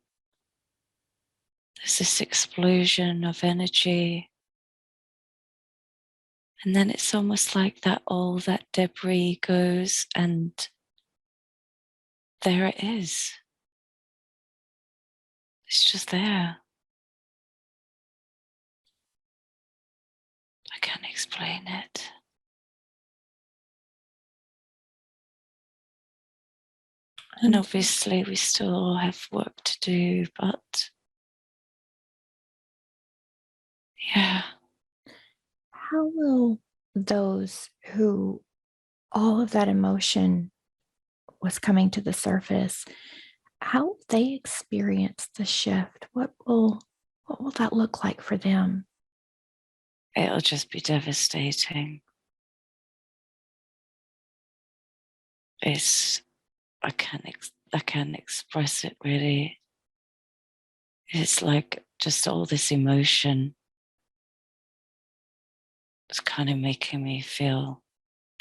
[SPEAKER 2] There's this explosion of energy. And then it's almost like that all that debris goes, and there it is. It's just there. I can't explain it. And obviously we still have work to do, but yeah.
[SPEAKER 1] How will those who all of that emotion was coming to the surface, how will they experience the shift? What will that look like for them?
[SPEAKER 2] It'll just be devastating. It's I can't express it really. It's like just all this emotion. It's kind of making me feel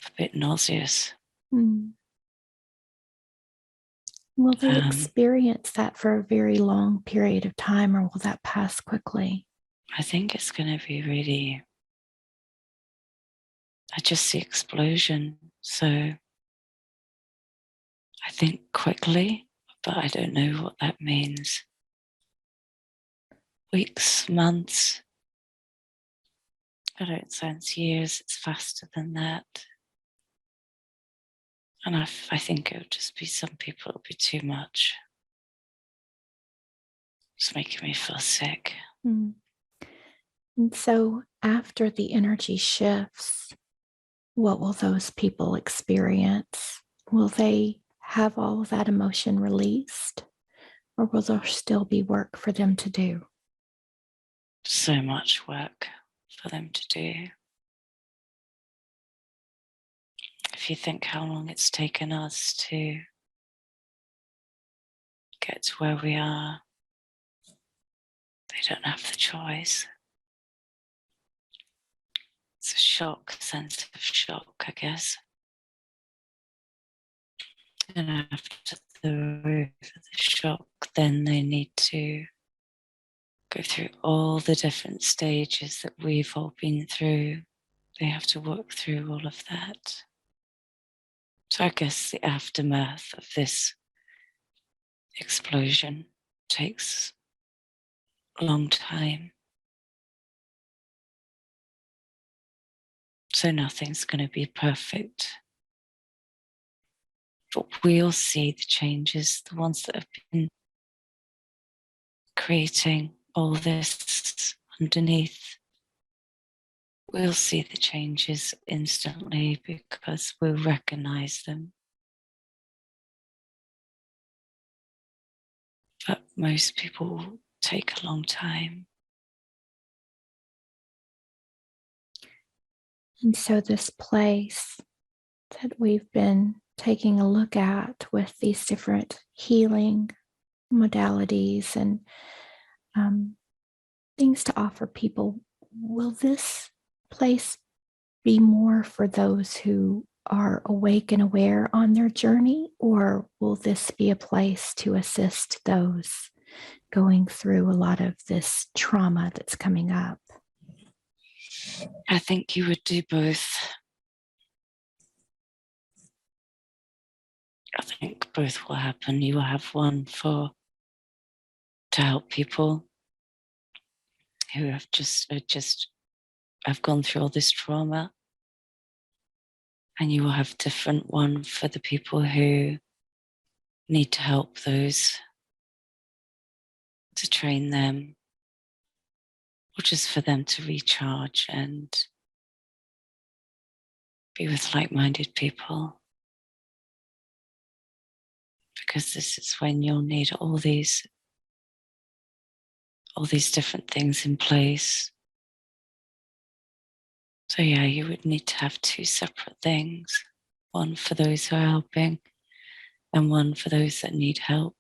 [SPEAKER 2] a bit nauseous.
[SPEAKER 1] Hmm. Will they experience that for a very long period of time, or will that pass quickly?
[SPEAKER 2] I think it's going to be really, I just see explosion. So I think quickly, but I don't know what that means. Weeks, months. I don't sense years. It's faster than that. And I think it would just be some people, it would be too much. It's making me feel sick.
[SPEAKER 1] Mm. And so after the energy shifts, what will those people experience? Will they have all of that emotion released, or will there still be work for them to do?
[SPEAKER 2] So much work for them to do. If you think how long it's taken us to get to where we are, they don't have the choice. It's a shock, sense of shock, I guess. And after the shock, then they need to go through all the different stages that we've all been through. They have to work through all of that. So I guess the aftermath of this explosion takes a long time. So nothing's going to be perfect. But we'll see the changes, the ones that have been creating all this underneath. We'll see the changes instantly because we'll recognize them. But most people take a long time.
[SPEAKER 1] And so, this place that we've been taking a look at with these different healing modalities and things to offer people, will this place be more for those who are awake and aware on their journey, or will this be a place to assist those going through a lot of this trauma that's coming up?
[SPEAKER 2] I think you would do both. I think both will happen. You will have one to help people who have just have gone through all this trauma, and you will have different one for the people who need to help those, to train them, or just for them to recharge and be with like-minded people. Because this is when you'll need all these different things in place. So yeah, you would need to have two separate things, one for those who are helping and one for those that need help.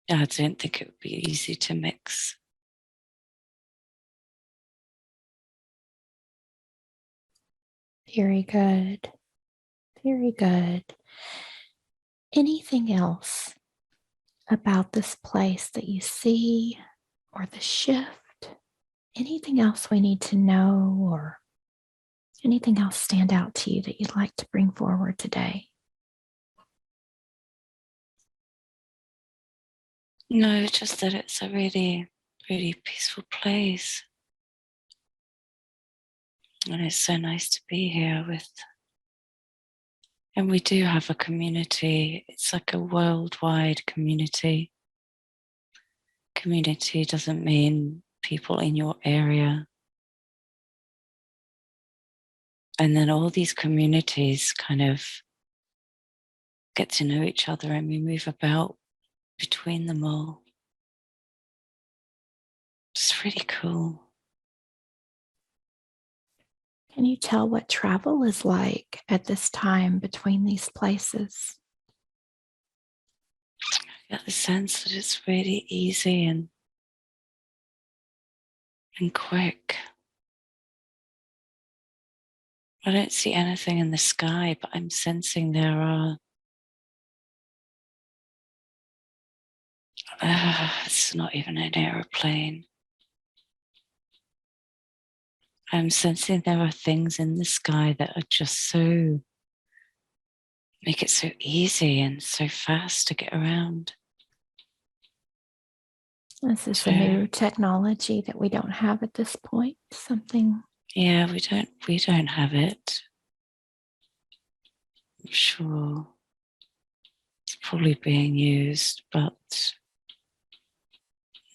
[SPEAKER 2] Yeah, I don't think it would be easy to mix.
[SPEAKER 1] Very good. Very good. Anything else about this place that you see or the shift? Anything else we need to know, or anything else stand out to you that you'd like to bring forward today?
[SPEAKER 2] No, just that it's a really, really peaceful place. And it's so nice to be here with. And we do have a community. It's like a worldwide community. Community doesn't mean people in your area. And then all these communities kind of get to know each other, and we move about between them all. It's really cool.
[SPEAKER 1] Can you tell what travel is like at this time between these places?
[SPEAKER 2] I get the sense that it's really easy and quick. I don't see anything in the sky, but I'm sensing there are. It's not even an aeroplane. I'm sensing there are things in the sky that are just so make it so easy and so fast to get around.
[SPEAKER 1] This is
[SPEAKER 2] So
[SPEAKER 1] a new technology that we don't have at this point. Something.
[SPEAKER 2] yeah, we don't have it. I'm sure it's probably being used, but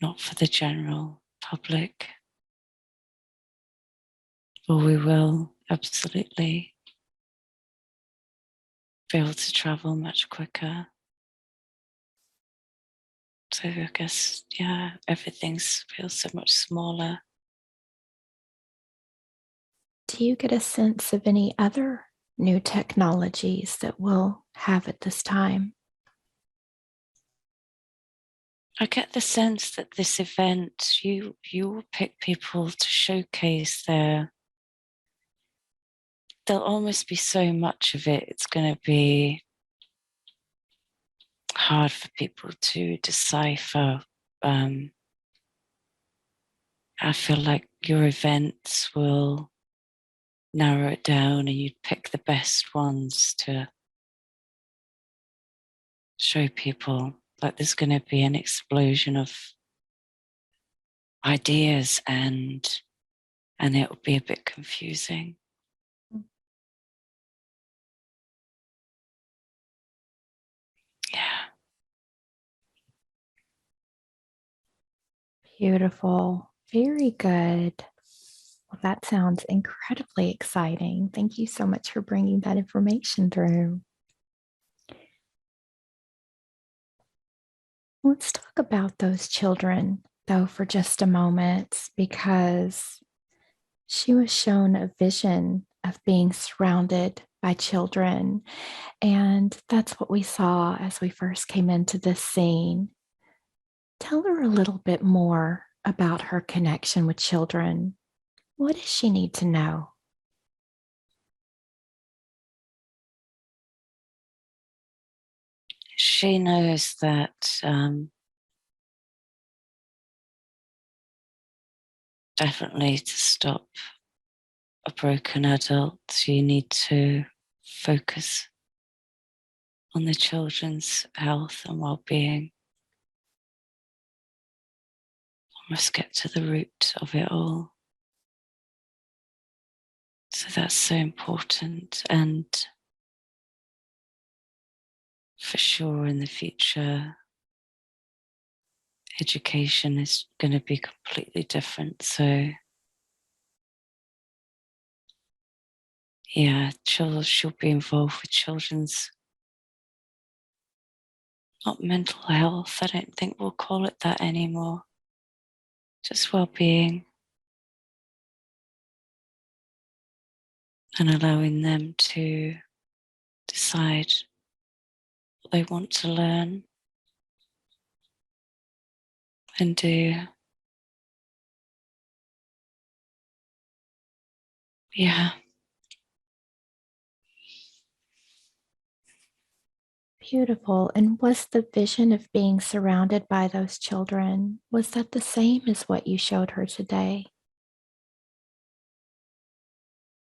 [SPEAKER 2] not for the general public. But we will absolutely be able to travel much quicker. So I guess, yeah, everything feels so much smaller.
[SPEAKER 1] Do you get a sense of any other new technologies that we'll have at this time?
[SPEAKER 2] I get the sense that this event, you will pick people to showcase there'll almost be so much of it, it's going to be hard for people to decipher. I feel like your events will narrow it down and you'd pick the best ones to show people. Like there's going to be an explosion of ideas and it will be a bit confusing. Yeah.
[SPEAKER 1] Beautiful. Very good. Well, that sounds incredibly exciting. Thank you so much for bringing that information through. Let's talk about those children, though, for just a moment, because she was shown a vision of being surrounded by children. And that's what we saw as we first came into this scene. Tell her a little bit more about her connection with children. What does she need to know?
[SPEAKER 2] She knows that definitely to stop a broken adult, you need to focus on the children's health and well-being. Almost get to the root of it all. So that's so important. And for sure in the future, education is going to be completely different. So yeah, she'll be involved with children's, not mental health. I don't think we'll call it that anymore. Just well-being and allowing them to decide what they want to learn and do. Yeah.
[SPEAKER 1] Beautiful. And was the vision of being surrounded by those children, was that the same as what you showed her today?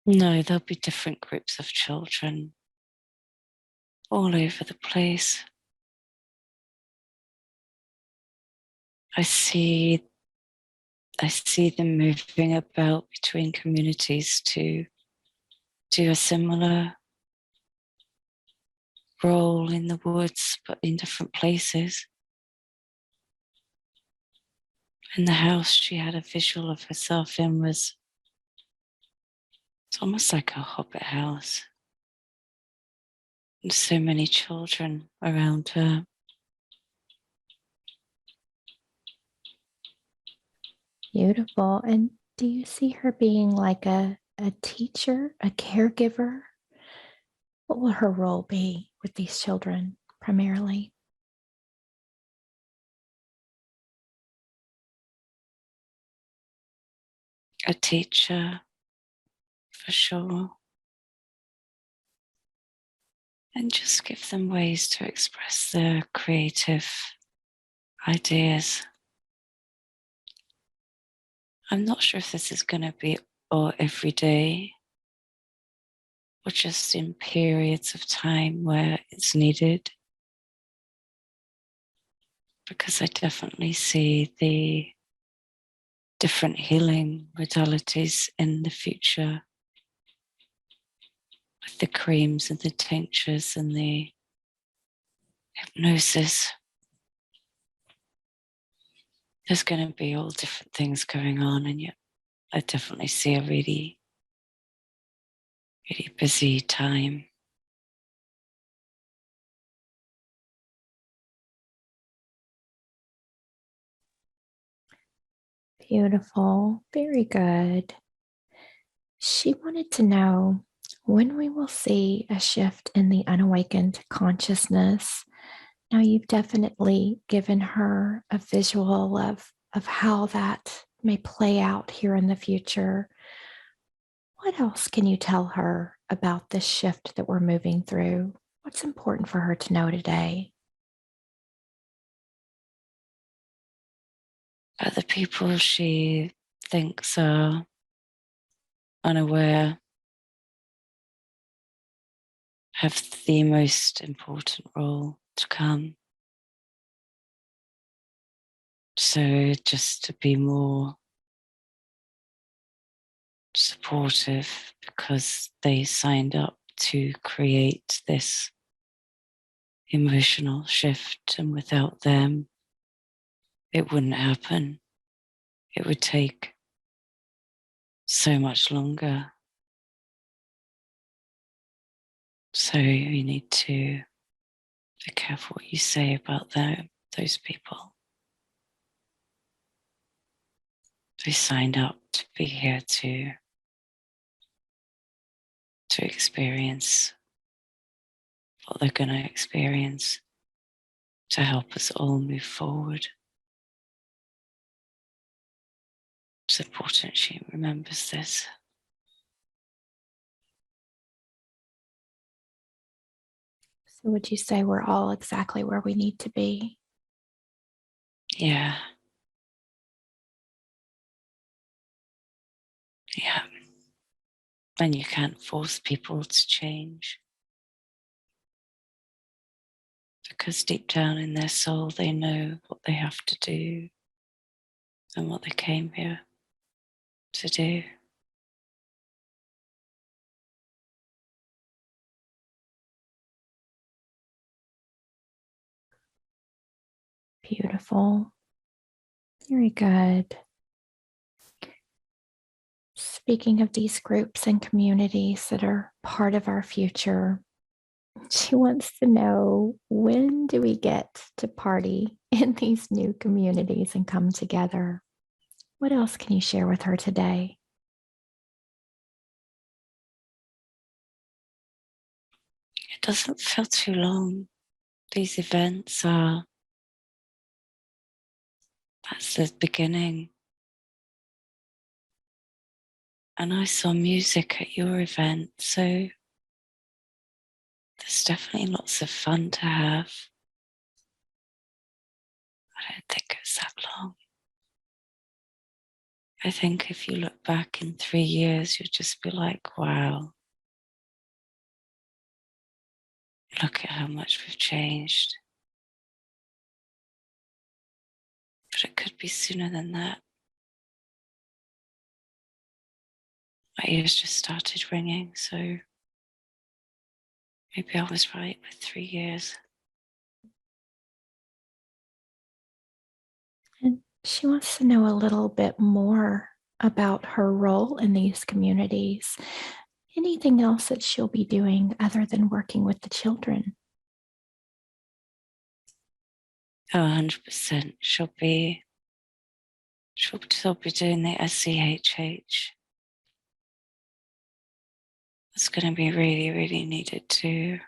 [SPEAKER 2] No, there'll be different groups of children all over the place. I see them moving about between communities to do a similar role in the woods, but in different places. In the house she had a visual of herself in was, it's almost like a hobbit house. And so many children around her.
[SPEAKER 1] Beautiful. And do you see her being like a teacher, a caregiver? What will her role be with these children primarily?
[SPEAKER 2] A teacher, for sure. And just give them ways to express their creative ideas. I'm not sure if this is going to be all every day, or just in periods of time where it's needed. Because I definitely see the different healing modalities in the future with the creams and the tinctures and the hypnosis. There's going to be all different things going on, and yet I definitely see a really, really busy time.
[SPEAKER 1] Beautiful. Very good. She wanted to know when we will see a shift in the unawakened consciousness. Now, you've definitely given her a visual of how that may play out here in the future. What else can you tell her about this shift that we're moving through? What's important for her to know today?
[SPEAKER 2] Other people she thinks are unaware have the most important role to come. So just to be more supportive, because they signed up to create this emotional shift, and without them, it wouldn't happen. It would take so much longer. So you need to be careful what you say about those people. They signed up to be here to experience what they're going to experience, to help us all move forward. It's important she remembers this.
[SPEAKER 1] So, would you say we're all exactly where we need to be?
[SPEAKER 2] Yeah. Yeah. And you can't force people to change, because deep down in their soul, they know what they have to do and what they came here to do.
[SPEAKER 1] Beautiful. Very good. Speaking of these groups and communities that are part of our future, she wants to know, when do we get to party in these new communities and come together? What else can you share with her today?
[SPEAKER 2] It doesn't feel too long. These events are, that's the beginning. And I saw music at your event, so there's definitely lots of fun to have. I don't think it's that long. I think if you look back in 3 years, you'll just be like, wow, look at how much we've changed. But it could be sooner than that. My ears just started ringing, so maybe I was right with 3 years.
[SPEAKER 1] And she wants to know a little bit more about her role in these communities. Anything else that she'll be doing other than working with the children?
[SPEAKER 2] Oh, 100%. She'll still be doing the SCHH. It's going to be really, really needed too.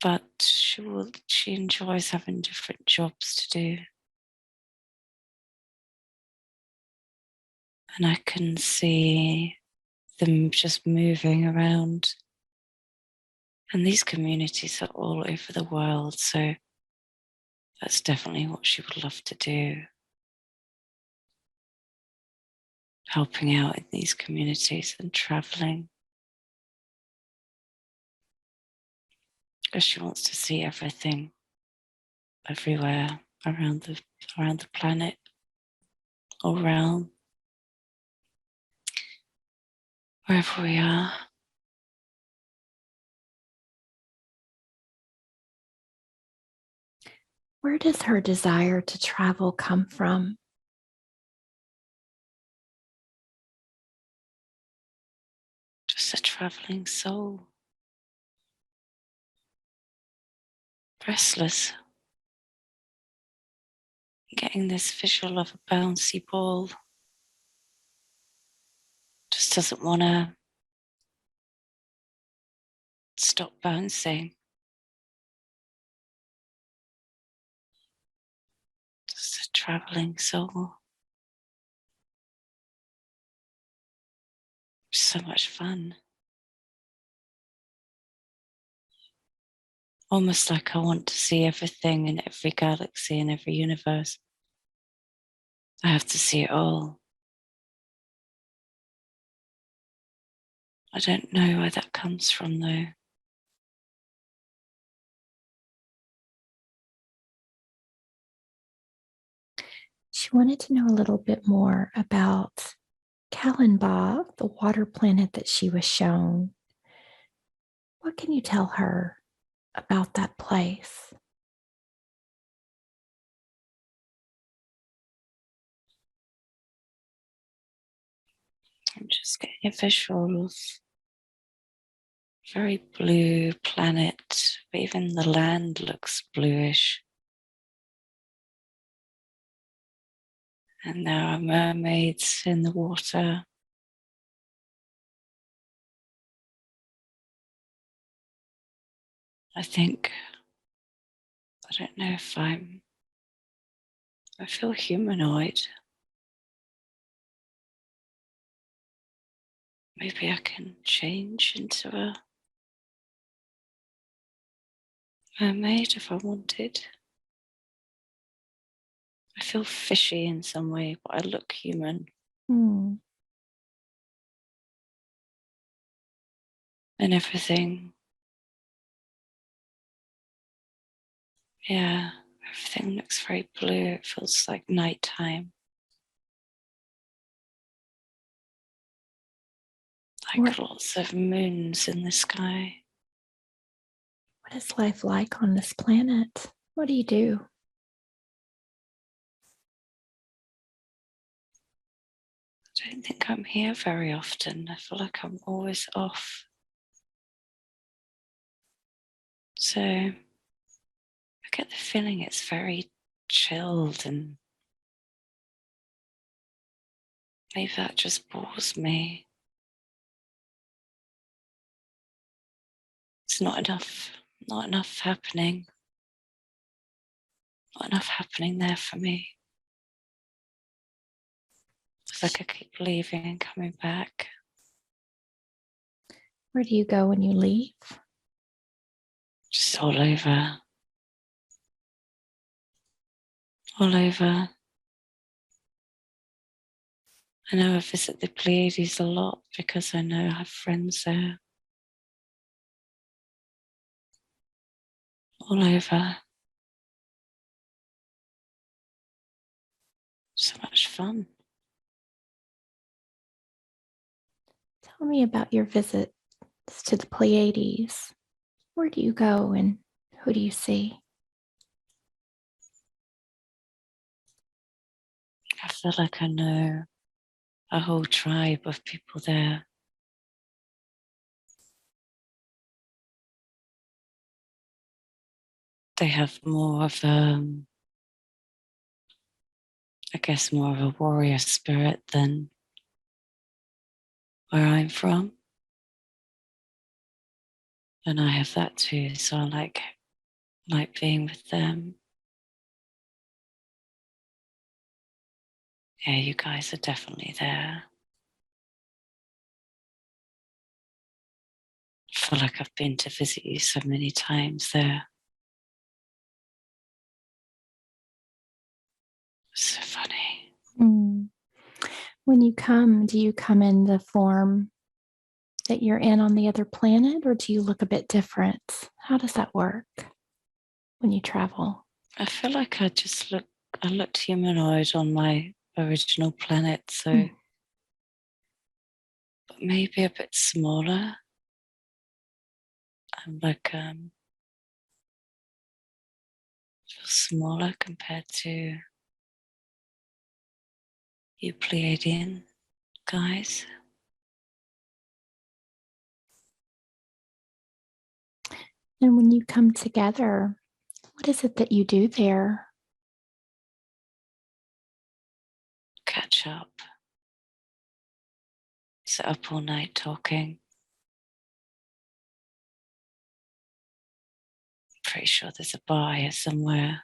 [SPEAKER 2] But she enjoys having different jobs to do. And I can see them just moving around. And these communities are all over the world, so that's definitely what she would love to do. helping out in these communities and traveling. Because she wants to see everything everywhere around the planet, all around, wherever we are.
[SPEAKER 1] Where does her desire to travel come from?
[SPEAKER 2] Just a traveling soul. Restless. Getting this visual of a bouncy ball. Just doesn't want to stop bouncing. Just a traveling soul. So much fun. Almost like I want to see everything in every galaxy and every universe. I have to see it all. I don't know where that comes from though.
[SPEAKER 1] She wanted to know a little bit more about Kalenba, the water planet that she was shown. What can you tell her about that place?
[SPEAKER 2] I'm just getting a visual of a very blue planet, but even the land looks bluish. And there are mermaids in the water. I don't know if I feel humanoid. Maybe I can change into a mermaid if I wanted. I feel fishy in some way, but I look human.
[SPEAKER 1] Hmm.
[SPEAKER 2] And everything. Yeah, everything looks very blue. It feels like nighttime. Like lots of moons in the sky.
[SPEAKER 1] What is life like on this planet? What do you do?
[SPEAKER 2] I don't think I'm here very often. I feel like I'm always off. So I get the feeling it's very chilled, and maybe that just bores me. It's not enough happening. Not enough happening there for me. It's like I keep leaving and coming back.
[SPEAKER 1] Where do you go when you leave?
[SPEAKER 2] Just all over. All over. I know I visit the Pleiades a lot because I know I have friends there. All over. So much fun.
[SPEAKER 1] Tell me about your visits to the Pleiades. Where do you go and who do you see?
[SPEAKER 2] I feel like I know a whole tribe of people there. They have more of I guess more of a warrior spirit than where I'm from. And I have that too, so I like being with them. Yeah, you guys are definitely there. I feel like I've been to visit you so many times there. It's so funny.
[SPEAKER 1] Mm. When you come, do you come in the form that you're in on the other planet, or do you look a bit different? How does that work when you travel?
[SPEAKER 2] I feel like I looked humanoid on my original planet, so but maybe a bit smaller. I'm like feel smaller compared to you Pleiadian guys.
[SPEAKER 1] And when you come together, what is it that you do there?
[SPEAKER 2] Catch up. Sit up all night talking. Pretty sure there's a bar here somewhere.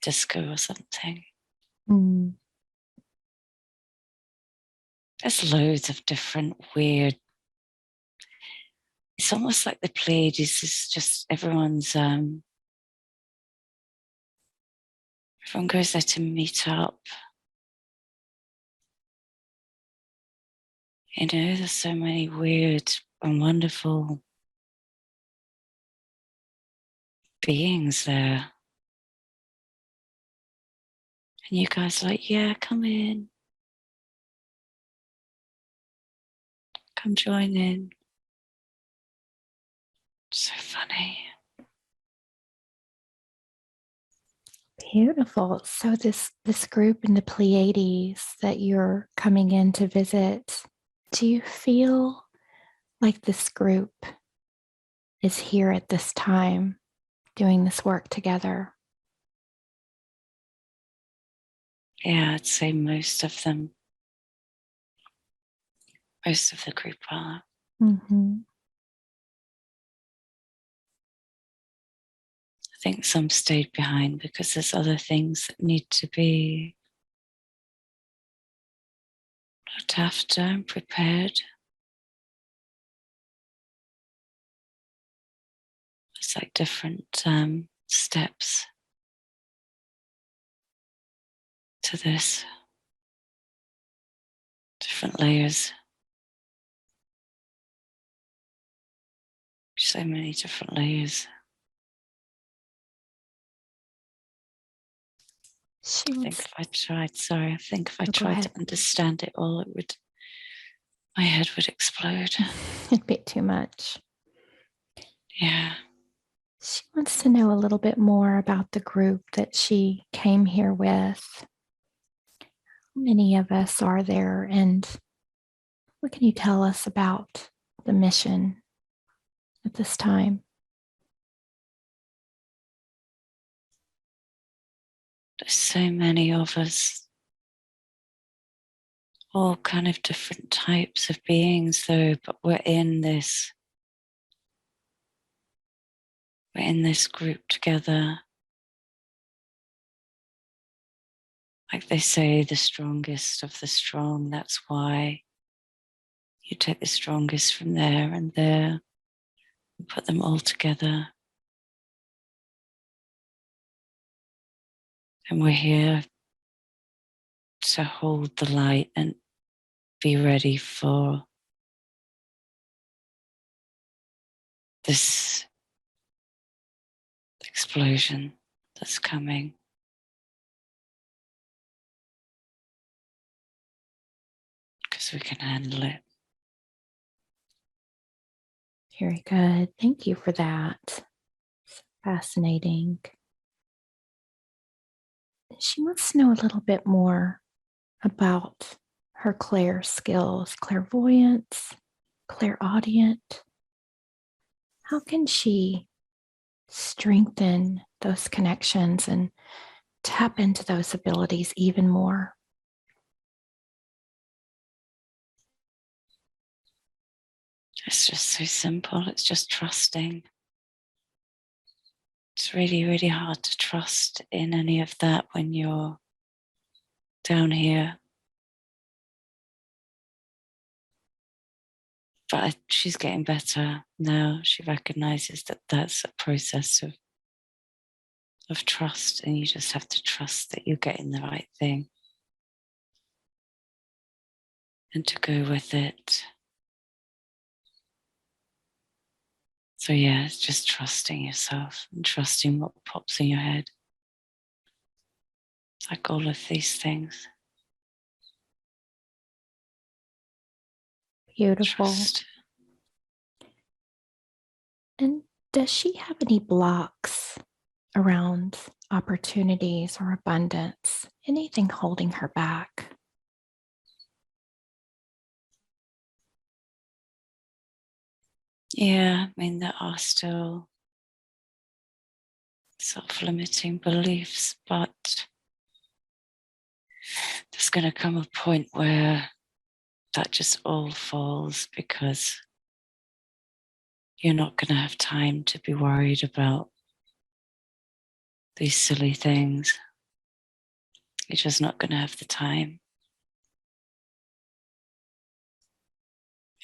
[SPEAKER 2] Disco or something.
[SPEAKER 1] Mm.
[SPEAKER 2] There's loads of different weird. It's almost like the Pleiades is just everyone goes there to meet up. You know, there's so many weird and wonderful beings there. And you guys are like, yeah, come in. Come join in. So funny.
[SPEAKER 1] Beautiful. So this group in the Pleiades that you're coming in to visit, do you feel like this group is here at this time doing this work together?
[SPEAKER 2] Yeah, I'd say most of the group are.
[SPEAKER 1] Mm-hmm.
[SPEAKER 2] I think some stayed behind because there's other things that need to be looked after and prepared. It's like different steps to this, different layers. So many different layers.
[SPEAKER 1] She
[SPEAKER 2] I think
[SPEAKER 1] wants.
[SPEAKER 2] if I tried, if I
[SPEAKER 1] Oh, go
[SPEAKER 2] tried
[SPEAKER 1] ahead.
[SPEAKER 2] to understand it all, my head would explode.
[SPEAKER 1] A bit too much.
[SPEAKER 2] Yeah.
[SPEAKER 1] She wants to know a little bit more about the group that she came here with. How many of us are there, and what can you tell us about the mission at this time?
[SPEAKER 2] There's so many of us, all kind of different types of beings though, but we're in this group together. Like they say, the strongest of the strong. That's why you take the strongest from there and there and put them all together. And we're here to hold the light and be ready for this explosion that's coming. Because we can handle it.
[SPEAKER 1] Very good. Thank you for that. Fascinating. She wants to know a little bit more about her clair skills, clairvoyance, clairaudient. How can she strengthen those connections and tap into those abilities even more?
[SPEAKER 2] It's just so simple. It's just trusting. It's really, really hard to trust in any of that when you're down here. But she's getting better now. She recognizes that that's a process of trust, and you just have to trust that you're getting the right thing and to go with it. So yeah, it's just trusting yourself and trusting what pops in your head. It's like all of these things.
[SPEAKER 1] Beautiful.
[SPEAKER 2] Trust.
[SPEAKER 1] And does she have any blocks around opportunities or abundance? Anything holding her back?
[SPEAKER 2] Yeah, I mean, there are still self-limiting beliefs, but there's going to come a point where that just all falls, because you're not going to have time to be worried about these silly things. You're just not going to have the time.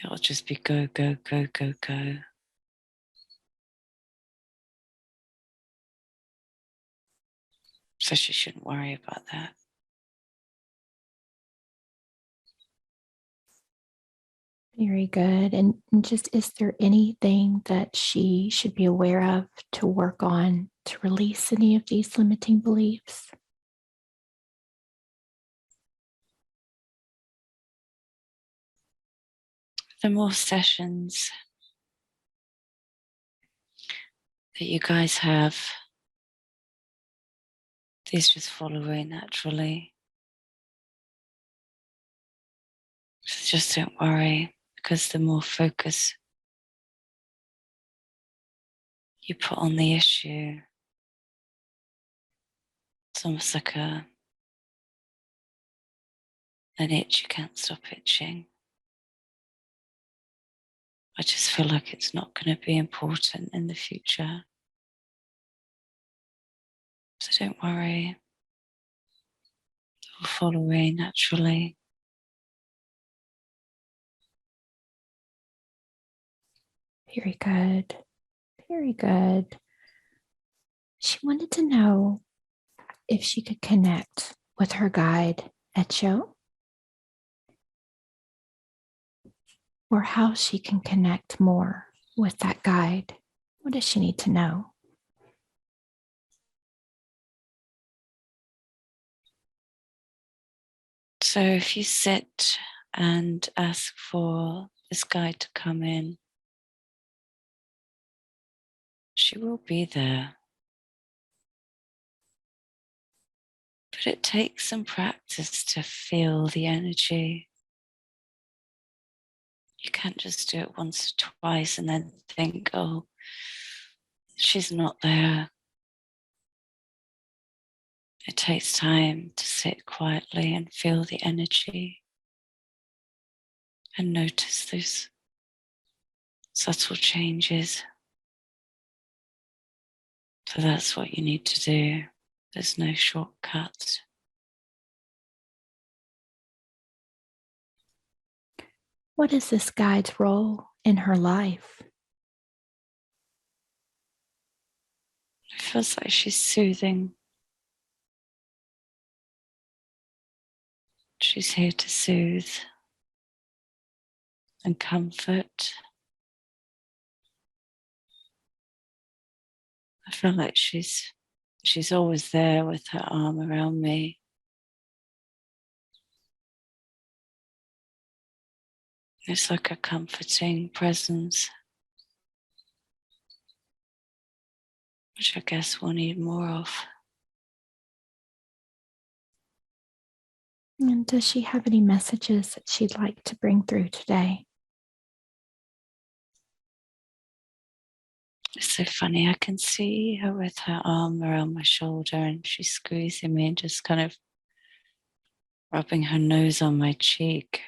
[SPEAKER 2] It'll just be go, go, go, go, go. So she shouldn't worry about that.
[SPEAKER 1] Very good. And just, is there anything that she should be aware of to work on to release any of these limiting beliefs?
[SPEAKER 2] The more sessions that you guys have, these just fall away naturally. So just don't worry, because the more focus you put on the issue, it's almost like an itch you can't stop itching. I just feel like it's not going to be important in the future. So don't worry, it will fall away naturally.
[SPEAKER 1] Very good. Very good. She wanted to know if she could connect with her guide, Echo, or how she can connect more with that guide. What does she need to know?
[SPEAKER 2] So if you sit and ask for this guide to come in, she will be there. But it takes some practice to feel the energy. You can't just do it once or twice and then think, oh, she's not there. It takes time to sit quietly and feel the energy and notice those subtle changes. So that's what you need to do. There's no shortcuts.
[SPEAKER 1] What is this guide's role in her life?
[SPEAKER 2] It feels like she's soothing. She's here to soothe and comfort. I feel like she's always there with her arm around me. It's like a comforting presence, which I guess we'll need more of.
[SPEAKER 1] And does she have any messages that she'd like to bring through today?
[SPEAKER 2] It's so funny. I can see her with her arm around my shoulder, and she's squeezing me and just kind of rubbing her nose on my cheek,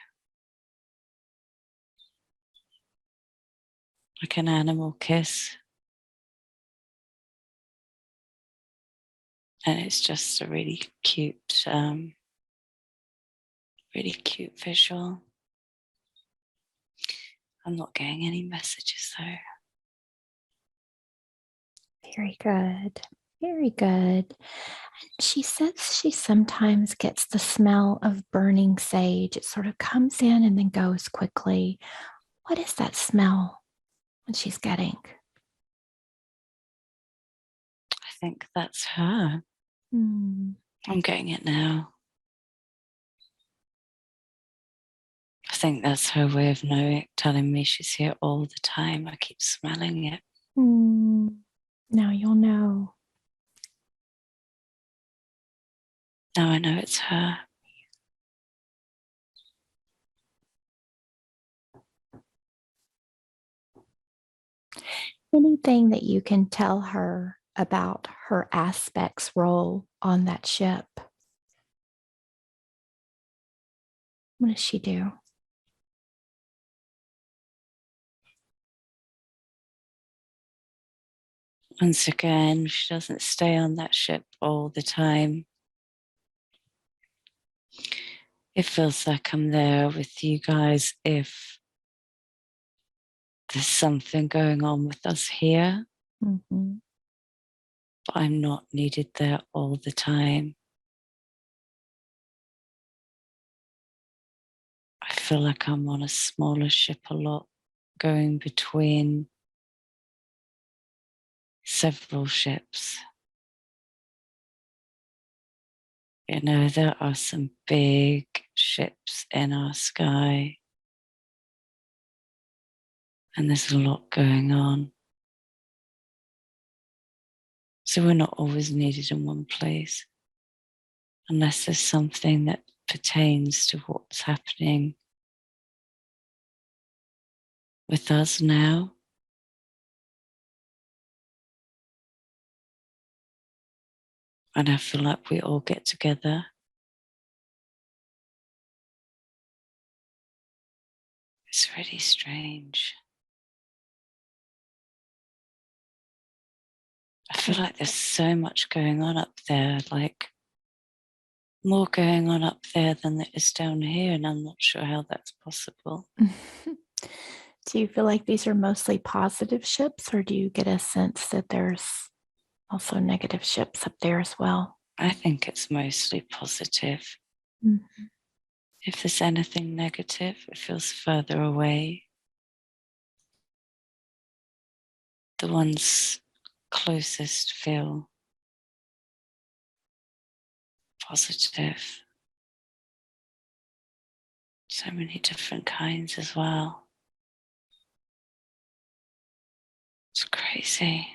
[SPEAKER 2] like an animal kiss. And it's just a really cute visual. I'm not getting any messages though.
[SPEAKER 1] Very good. Very good. She says she sometimes gets the smell of burning sage. It sort of comes in and then goes quickly. What is that smell that she's getting?
[SPEAKER 2] I think that's her.
[SPEAKER 1] Hmm.
[SPEAKER 2] I'm getting it now. I think that's her way of knowing, telling me she's here all the time. I keep smelling it.
[SPEAKER 1] Hmm. Now you'll know.
[SPEAKER 2] Now I know it's her.
[SPEAKER 1] Anything that you can tell her about her aspect's role on that ship? What does she do?
[SPEAKER 2] Once again, she doesn't stay on that ship all the time. It feels like I'm there with you guys if there's something going on with us here,
[SPEAKER 1] Mm-hmm.
[SPEAKER 2] but I'm not needed there all the time. I feel like I'm on a smaller ship a lot, going between several ships. You know, there are some big ships in our sky, and there's a lot going on. So we're not always needed in one place, unless there's something that pertains to what's happening with us now. And I feel like we all get together. It's really strange. I feel like there's so much going on up there, like more going on up there than there is down here, and I'm not sure how that's possible.
[SPEAKER 1] Do you feel like these are mostly positive ships, or do you get a sense that there's also negative ships up there as well?
[SPEAKER 2] I think it's mostly positive.
[SPEAKER 1] Mm-hmm.
[SPEAKER 2] If there's anything negative, it feels further away. The ones closest feel positive. So many different kinds as well. It's crazy.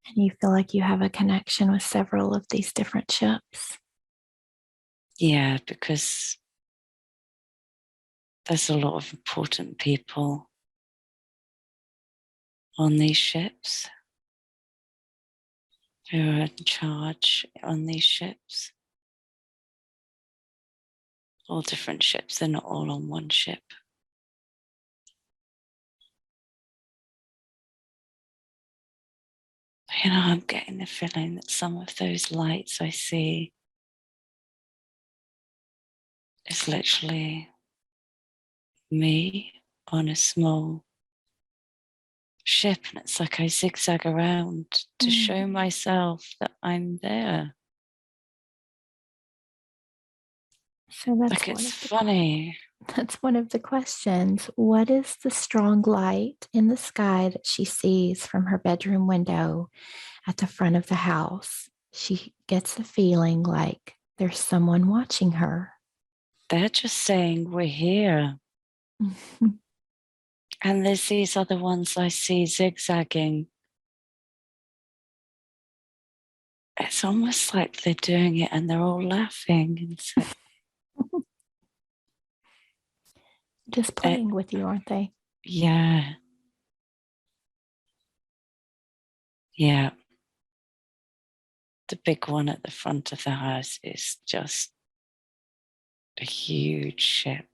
[SPEAKER 1] And you feel like you have a connection with several of these different ships?
[SPEAKER 2] Yeah, because there's a lot of important people on these ships who are in charge on these ships. All different ships, they're not all on one ship. You know, I'm getting the feeling that some of those lights I see is literally me on a small ship, and it's like I zigzag around to show myself that I'm there.
[SPEAKER 1] So that's
[SPEAKER 2] Like it's funny.
[SPEAKER 1] that's one of the questions. What is the strong light in the sky that she sees from her bedroom window at the front of the house? She gets a feeling like there's someone watching her.
[SPEAKER 2] They're just saying we're here. And there's these other ones I see zigzagging. It's almost like they're doing it and they're all laughing. And so,
[SPEAKER 1] Just playing with you, aren't they?
[SPEAKER 2] yeah, yeah. The big one at the front of the house is just a huge ship.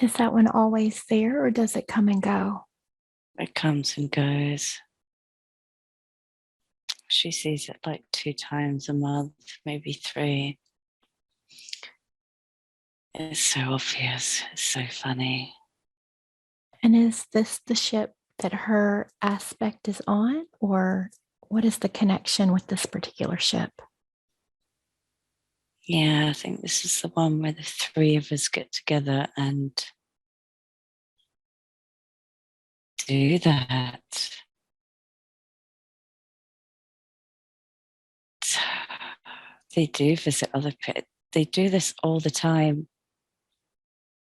[SPEAKER 1] Is that one always there or does it come and go?
[SPEAKER 2] It comes and goes. She sees it like 2 times a month, maybe 3. It's so obvious. It's so funny.
[SPEAKER 1] And is this the ship that her aspect is on, or what is the connection with this particular ship?
[SPEAKER 2] Yeah, I think this is the one where the three of us get together and do that. They do visit other pit. They do this all the time.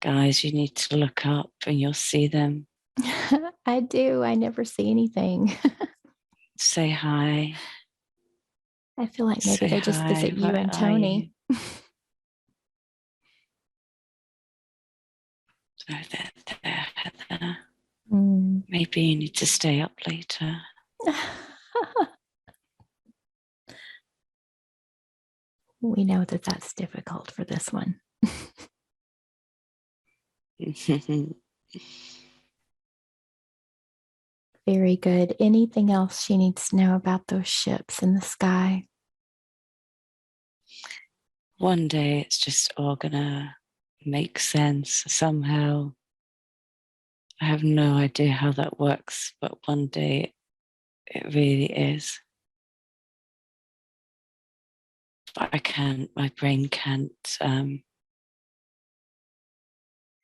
[SPEAKER 2] Guys, you need to look up and you'll see them.
[SPEAKER 1] I do. I never see anything.
[SPEAKER 2] Say hi.
[SPEAKER 1] I feel like maybe
[SPEAKER 2] Say
[SPEAKER 1] they just
[SPEAKER 2] hi.
[SPEAKER 1] visit you
[SPEAKER 2] Where
[SPEAKER 1] and
[SPEAKER 2] are you?
[SPEAKER 1] Tony.
[SPEAKER 2] So there, Heather.
[SPEAKER 1] Mm.
[SPEAKER 2] Maybe you need to stay up later.
[SPEAKER 1] We know that that's difficult for this one. Very good. Anything else she needs to know about those ships in the sky?
[SPEAKER 2] One day it's just all gonna make sense somehow. I have no idea how that works, but one day it really is. But my brain can't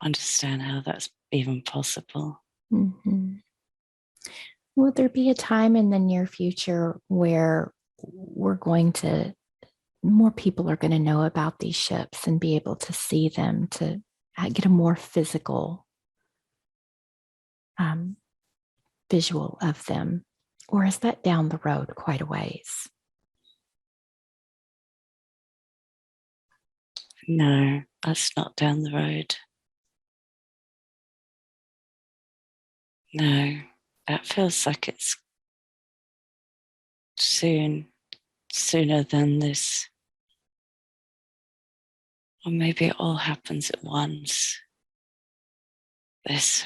[SPEAKER 2] understand how that's even possible.
[SPEAKER 1] Mm-hmm. Will there be a time in the near future where more people are going to know about these ships and be able to see them, to get a more physical um, visual of them? Or is that down the road quite a ways?
[SPEAKER 2] No, that's not down the road. No, that feels like it's sooner than this. Or maybe it all happens at once. This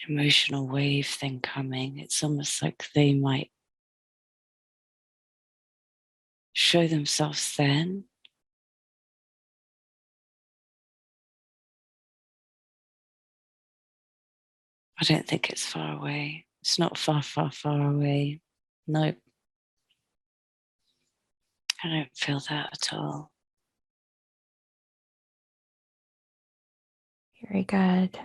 [SPEAKER 2] emotional wave thing coming. It's almost like they might show themselves then. I don't think it's far away. It's not far, far, far away. Nope. I don't feel that at all.
[SPEAKER 1] Very good.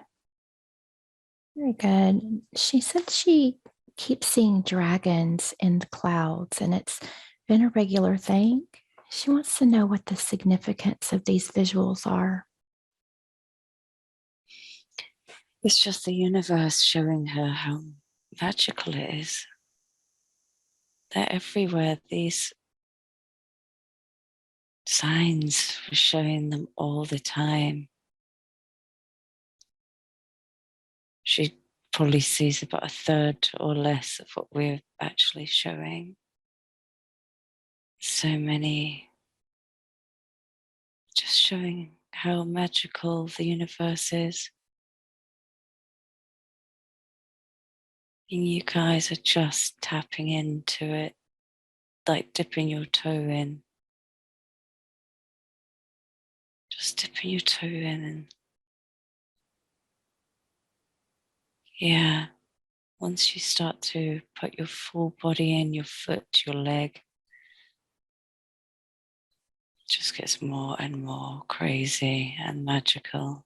[SPEAKER 1] Very good. She said she keeps seeing dragons in the clouds, and it's been a regular thing. She wants to know what the significance of these visuals are.
[SPEAKER 2] It's just the universe showing her how magical it is. They're everywhere. These signs were showing them all the time. She probably sees about a third or less of what we're actually showing. So many, just showing how magical the universe is. And you guys are just tapping into it, like dipping your toe in. Just dipping your toe in, and yeah, once you start to put your full body in, your foot, your leg, it just gets more and more crazy and magical.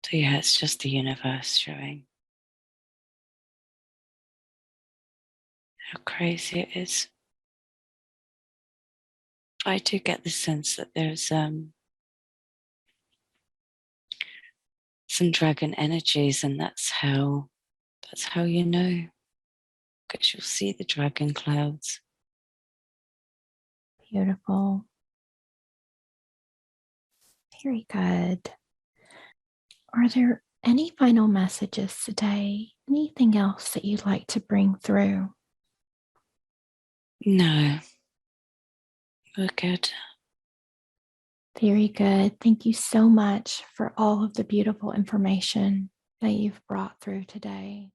[SPEAKER 2] So yeah, it's just the universe showing how crazy it is. I do get the sense that there's some dragon energies, and that's how you know, because you'll see the dragon clouds.
[SPEAKER 1] Beautiful. Very good. Are there any final messages today? Anything else that you'd like to bring through?
[SPEAKER 2] No, we're good.
[SPEAKER 1] Very good. Thank you so much for all of the beautiful information that you've brought through today.